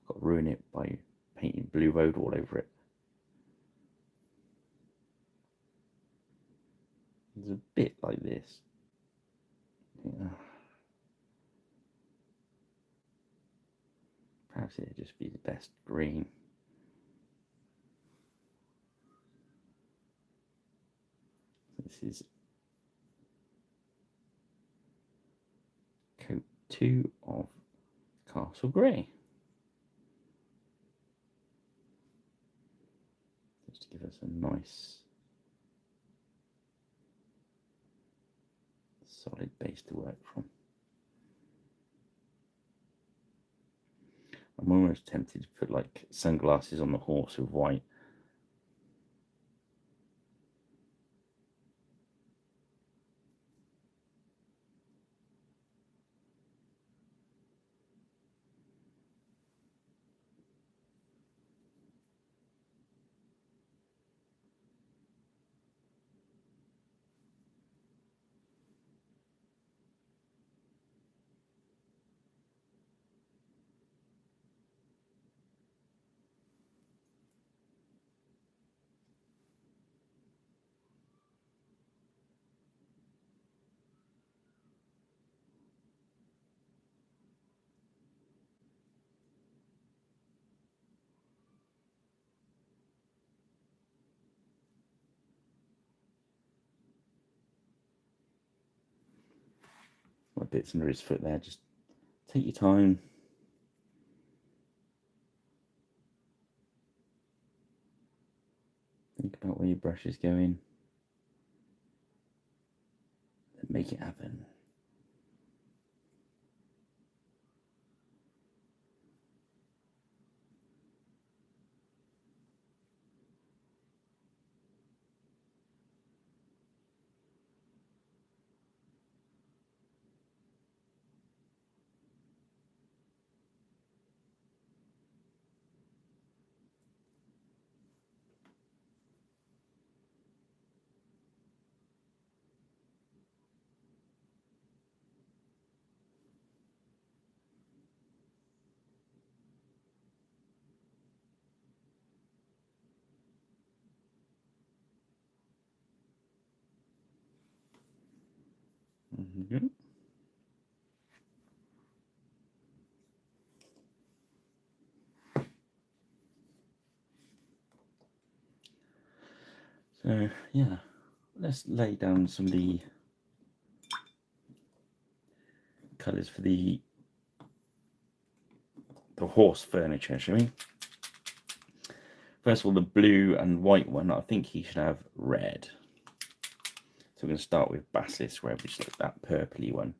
I've got to ruin it by painting blue road all over it. It's a bit like this. Yeah. Perhaps it'd just be the best green. This is coat 2 of Castle Grey. Just to give us a nice solid base to work from. I'm almost tempted to put like sunglasses on the horse with white. My bits under his foot there. Just take your time. Think about where your brush is going. And make it happen. Mm-hmm. So yeah, let's lay down some of the colours for the horse furniture, shall we? First of all, the blue and white one, I think he should have red. So we're going to start with Basilisk Red, which is like that purpley one.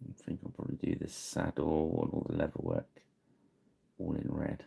I think I'll probably do the saddle and all the leather work all in red.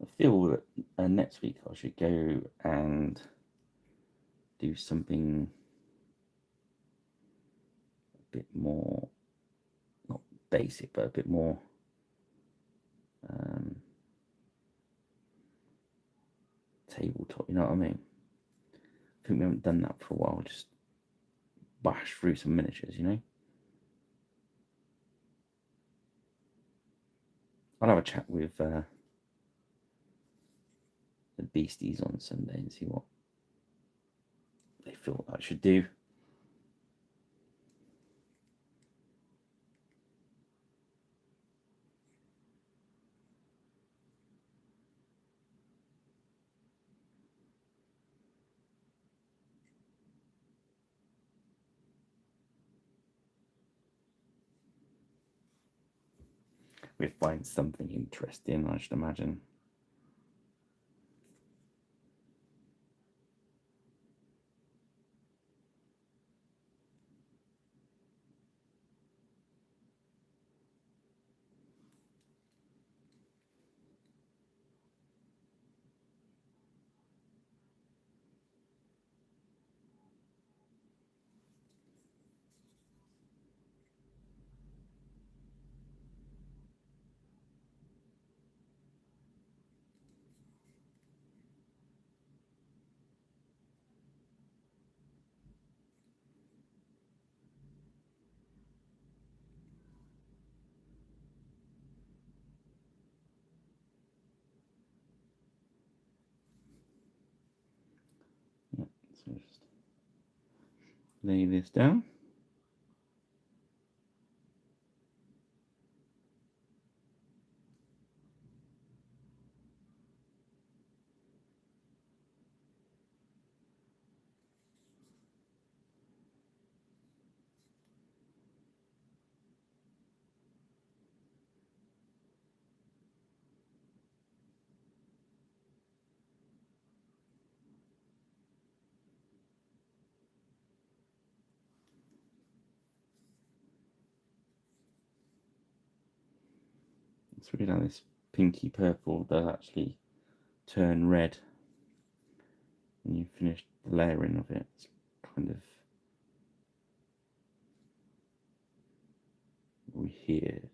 I feel that next week I should go and do something a bit more, not basic, but a bit more tabletop, you know what I mean? I think we haven't done that for a while, just bash through some miniatures, you know? I'll have a chat with the beasties on Sunday and see what they feel I should do. We'll find something interesting, I should imagine. Yeah, so just lay this down. It's weird how this pinky purple does actually turn red when you finish the layering of it. It's kind of weird.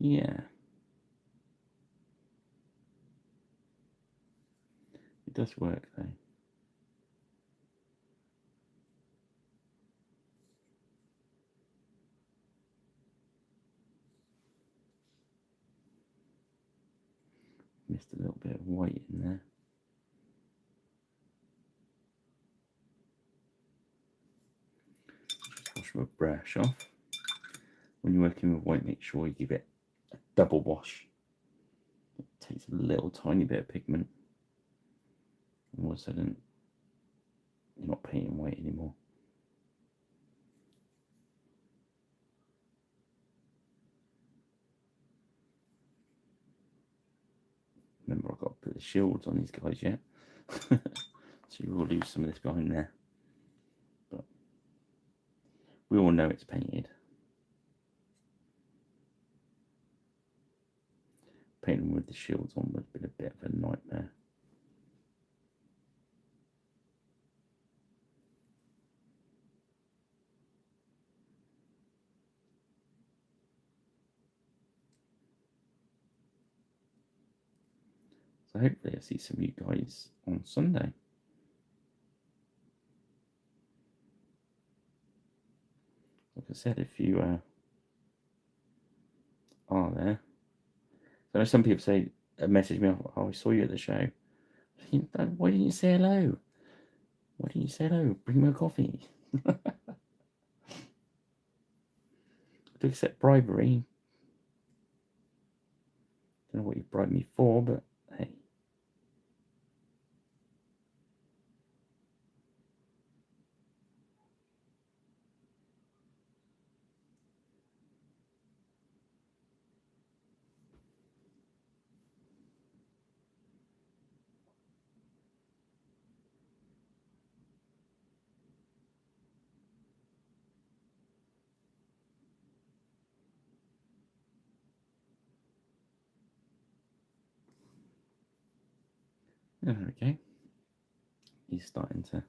Yeah, it does work though. Missed a little bit of white in there. Just wash my brush off. When you're working with white, make sure you give it a double wash. It takes a little tiny bit of pigment. And all of a sudden, you're not painting white anymore. Remember, I've got to put the shields on these guys yet. So you will lose some of this behind there. But we all know it's painted. Painting with the shields on would have been a bit of a nightmare. So hopefully I'll see some of you guys on Sunday. Like I said, if you are there. So I know some people say, message me, oh, I saw you at the show. Why didn't you say hello? Why didn't you say hello? Bring me a coffee. To accept bribery. Don't know what you bribed me for, but hey. There we go. He's starting to.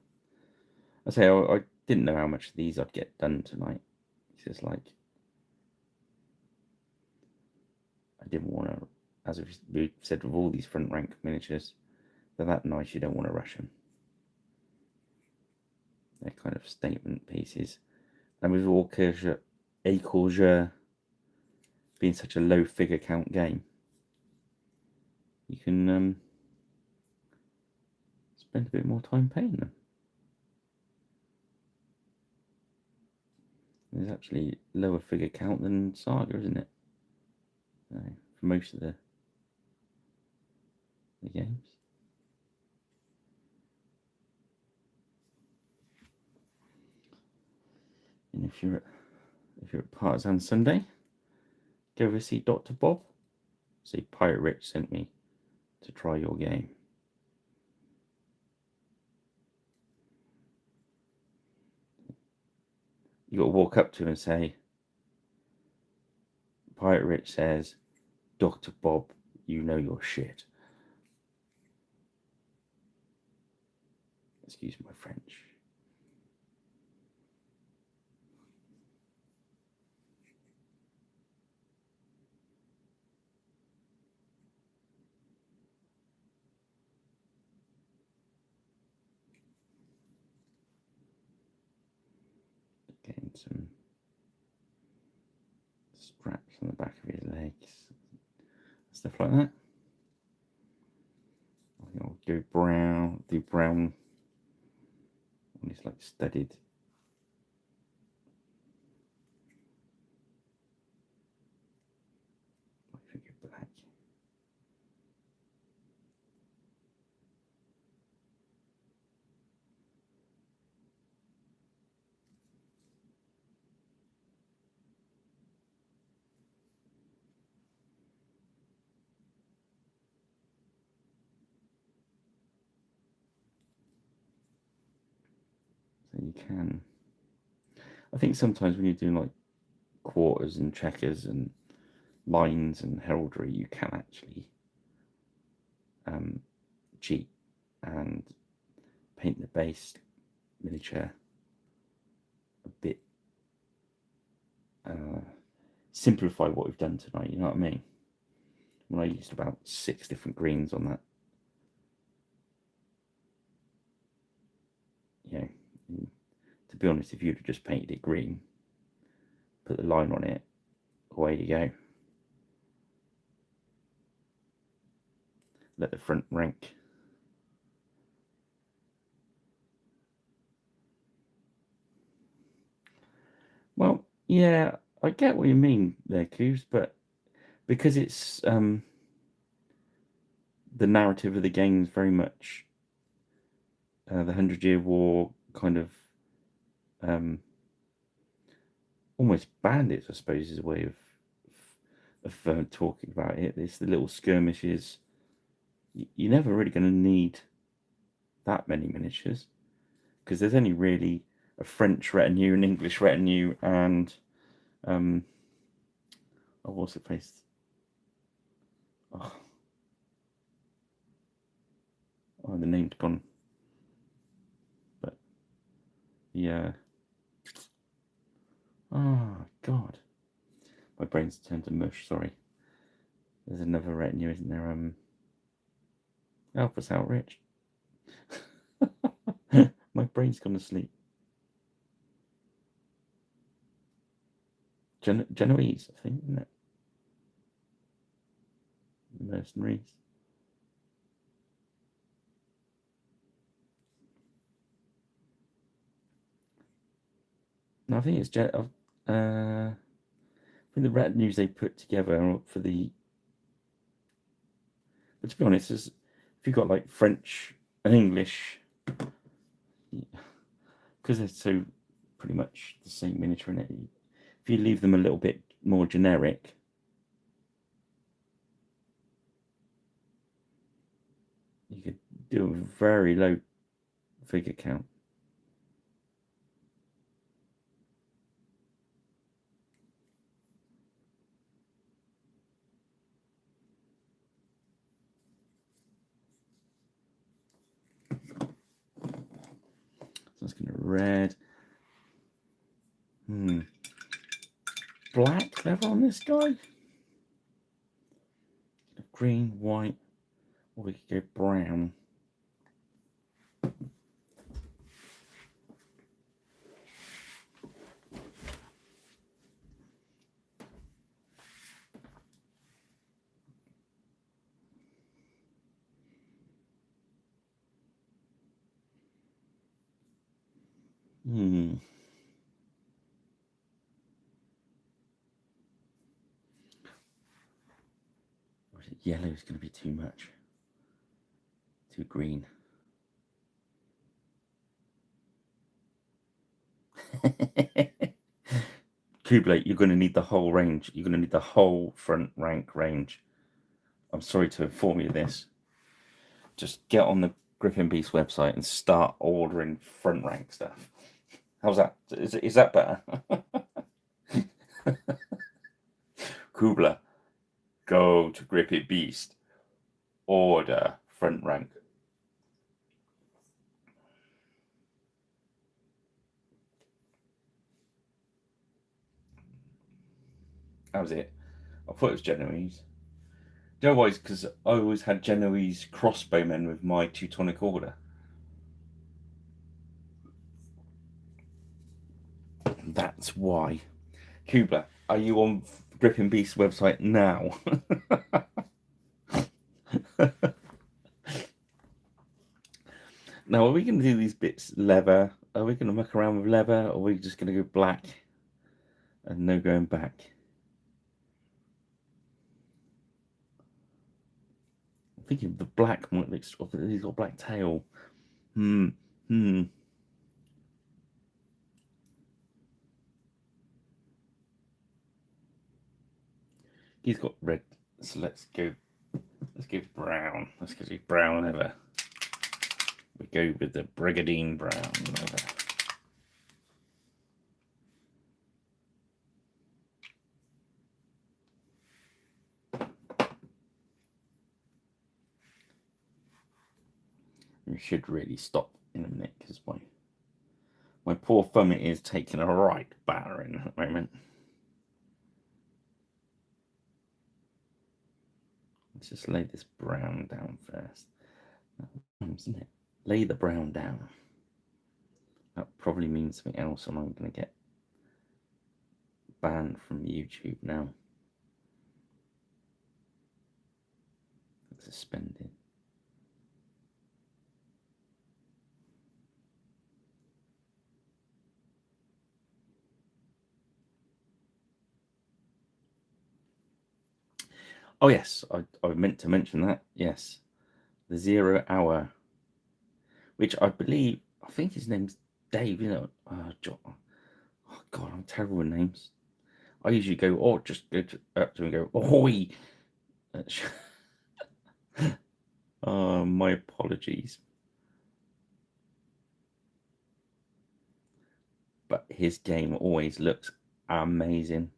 I say I didn't know how much of these I'd get done tonight. It's just like I didn't want to, as we said with all these front rank miniatures, they're that nice you don't want to rush them. They're kind of statement pieces. And with Écorcheurs being such a low figure count game, you can spend a bit more time painting them. There's actually lower figure count than Saga, isn't it? For most of the games. And if you're at Partisan Sunday, go over see Dr. Bob. Say Pirate Rich sent me to try your game. You got to walk up to him and say, Pirate Rich says, Dr. Bob, you know your shit. Excuse my French. Getting some straps on the back of his legs, stuff like that. I think I'll go brown, do brown on his like studded. I think black. So you can. I think sometimes when you're doing like quarters and checkers and lines and heraldry, you can actually cheat and paint the base miniature a bit, simplify what we've done tonight, you know what I mean? When I used about 6 different greens on that, you know, to be honest, if you'd have just painted it green, put the line on it, away you go. Let the front rank. Well, yeah, I get what you mean there, Coos, but because it's the narrative of the game is very much the 100-Year War kind of almost bandits, I suppose, is a way of talking about it. It's the little skirmishes. You're never really going to need that many miniatures because there's only really a French retinue, an English retinue, and oh, what's it placed? Oh, the name's gone. But yeah. Oh God, my brain's turned to mush. Sorry. There's another retinue, isn't there? Alpha's Outreach. My brain's gone to sleep. Genoese, I think, isn't it? Mercenaries. No, I think it's I think the retinues they put together for the. But to be honest, if you've got like French and English, because they're so pretty much the same miniature in it, if you leave them a little bit more generic, you could do a very low figure count. So it's going to red. Black leather on this guy. Green, white, or we could go brown. Yellow is going to be too much. Too green. Kublai, you're going to need the whole range. You're going to need the whole front rank range. I'm sorry to inform you of this. Just get on the Griffin Beast website and start ordering front rank stuff. How's that? Is that better? Kublai, go to Griffin Beast. Order front rank. That was it. I thought it was Genoese. Do you know why? Because I always had Genoese crossbowmen with my Teutonic Order. That's why. Kublai, are you on Griffin Beast's website now? Now, are we going to do these bits leather? Are we going to muck around with leather? Or are we just going to go black and no going back? I'm thinking the black might look. He's got a black tail. He's got red. So let's go brown. Let's go brown leather. We go with the Brigadine brown leather. We should really stop in a minute because my poor thumb is taking a right battering at the moment. Let's just lay this brown down first. Isn't it? Lay the brown down. That probably means something else, and I'm going to get banned from YouTube now. Suspended. Oh yes, I meant to mention that. Yes, the 0 hour, which I think his name's Dave. You know, John. Oh God, I'm terrible with names. I usually go, just go up to him and go, oi. My apologies. But his game always looks amazing.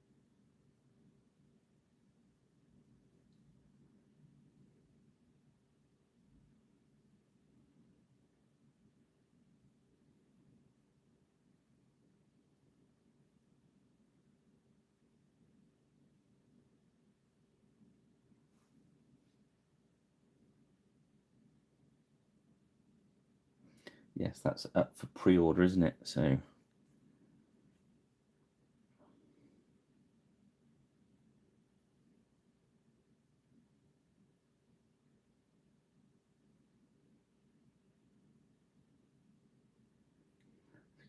Yes, that's up for pre-order, isn't it? So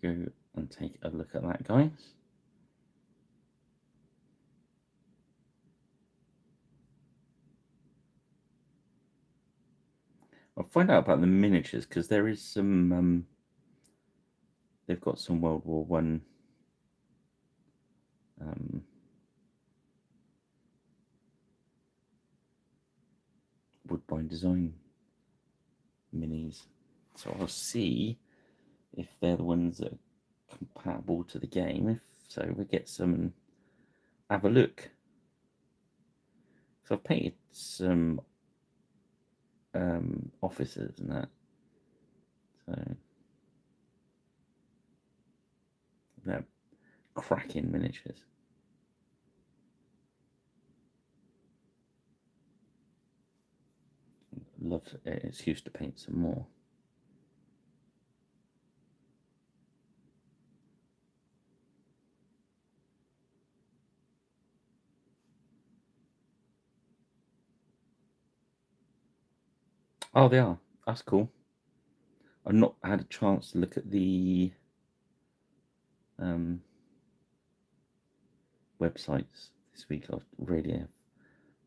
go and take a look at that, guys. I'll find out about the miniatures because there is some. They've got some World War One. Woodbine Design minis, so I'll see if they're the ones that are compatible to the game. If so, we get some and have a look. So I've painted some officers and that. So they're cracking miniatures. Love an excuse to paint some more. Oh, they are. That's cool. I've not had a chance to look at the websites this week. I've really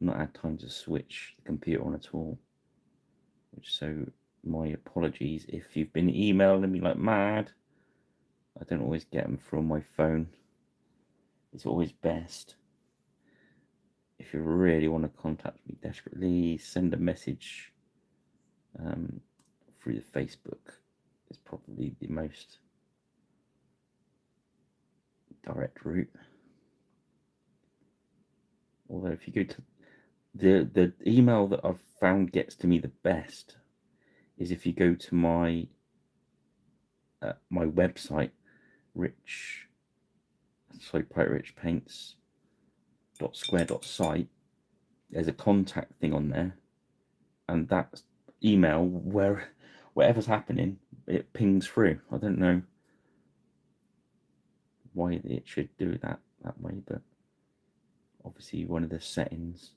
not had time to switch the computer on at all. So my apologies if you've been emailing me like mad. I don't always get them from my phone. It's always best if you really want to contact me desperately, send a message through the Facebook. It's probably the most direct route. Although if you go to the email that I've found gets to me the best is if you go to my website, Pirate Rich Paints .square.site. There's a contact thing on there, and that email whatever's happening, it pings through. I don't know why it should do that way, but obviously one of the settings.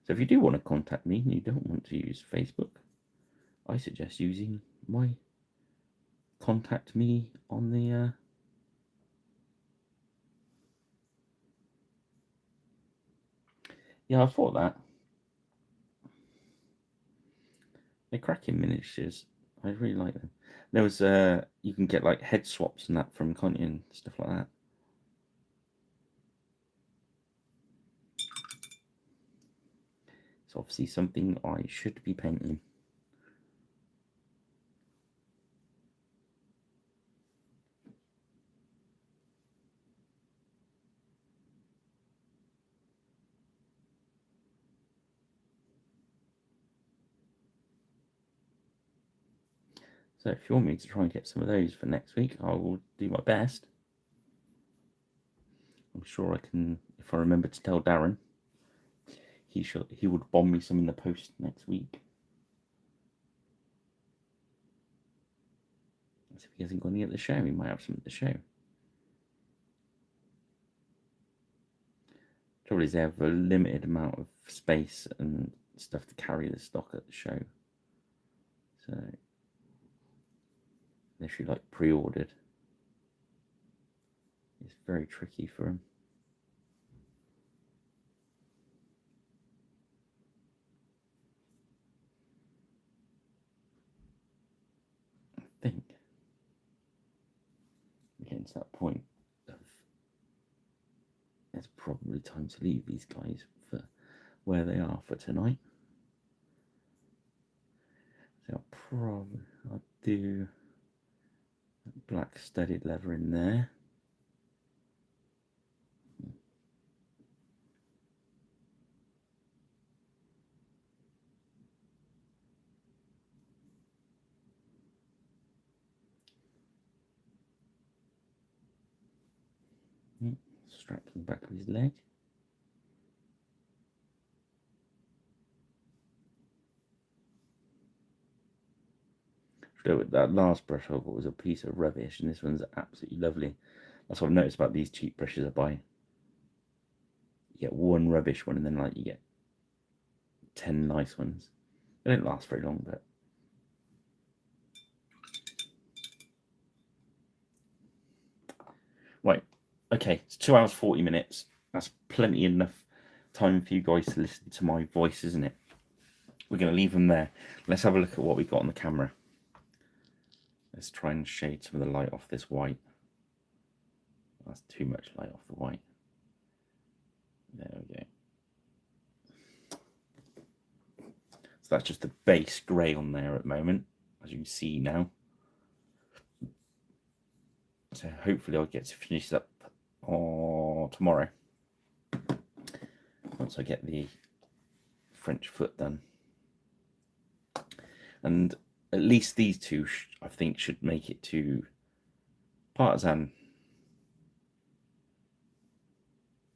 So if you do want to contact me and you don't want to use Facebook, I suggest using my contact me on the yeah, I thought that. They're cracking miniatures. I really like them. There was you can get like head swaps and that from, can't you, and stuff like that. It's obviously something I should be painting. So if you want me to try and get some of those for next week, I will do my best. I'm sure I can, if I remember to tell Darren. He would bomb me some in the post next week. So if he hasn't got any at the show, he might have some at the show. Trouble is they have a limited amount of space and stuff to carry the stock at the show. So if you like pre-ordered, it's very tricky for him. I think we're getting to that point of it's probably time to leave these guys for where they are for tonight. So I'll do black studded leather in there. Strapping the back of his leg. That last brush I bought was a piece of rubbish, and this one's absolutely lovely. That's what I've noticed about these cheap brushes I buy. You get one rubbish one, and then like you get 10 nice ones. They don't last very long, but right. Okay, it's 2 hours 40 minutes. That's plenty enough time for you guys to listen to my voice, isn't it? We're going to leave them there. Let's have a look at what we got on the camera. Let's try and shade some of the light off this white. That's too much light off the white. There we go. So that's just the base grey on there at the moment, as you can see now. So hopefully I'll get to finish up tomorrow, once I get the French foot done. And at least these two, I think, should make it to Partisan.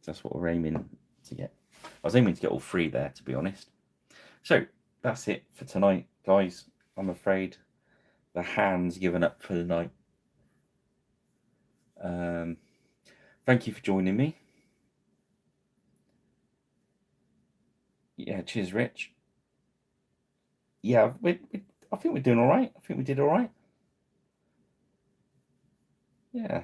That's what we're aiming to get. I was aiming to get all three there, to be honest. So that's it for tonight, guys. I'm afraid the hand's given up for the night. Thank you for joining me. Yeah, cheers, Rich. Yeah, I think we're doing all right. I think we did all right. Yeah,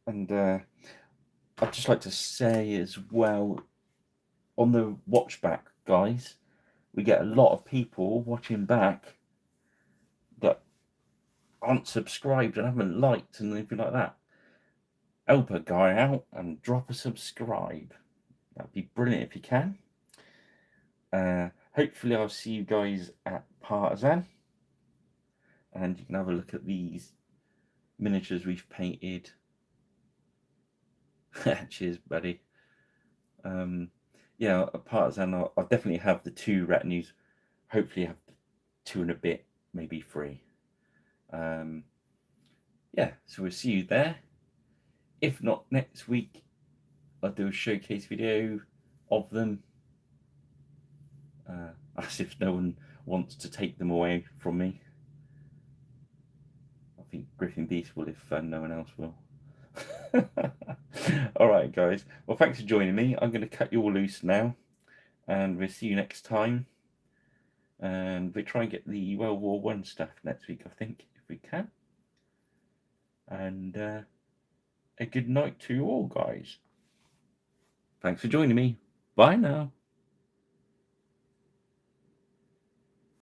and I'd just like to say as well, on the watch back, guys, we get a lot of people watching back that aren't subscribed and haven't liked and anything like that. Help a guy out and drop a subscribe. That'd be brilliant if you can. Hopefully I'll see you guys at Partisan, and you can have a look at these miniatures we've painted. Cheers, buddy. Yeah, at Partisan I'll definitely have the 2 retinues. Hopefully have 2 and a bit, maybe 3. Yeah, so we'll see you there. If not next week, I'll do a showcase video of them, as if no one wants to take them away from me. I think Griffin Beast will if no one else will. Alright guys, well thanks for joining me. I'm going to cut you all loose now, and we'll see you next time, and we'll try and get the World War I stuff next week, I think, if we can. And a good night to you all, guys. Thanks for joining me. Bye now.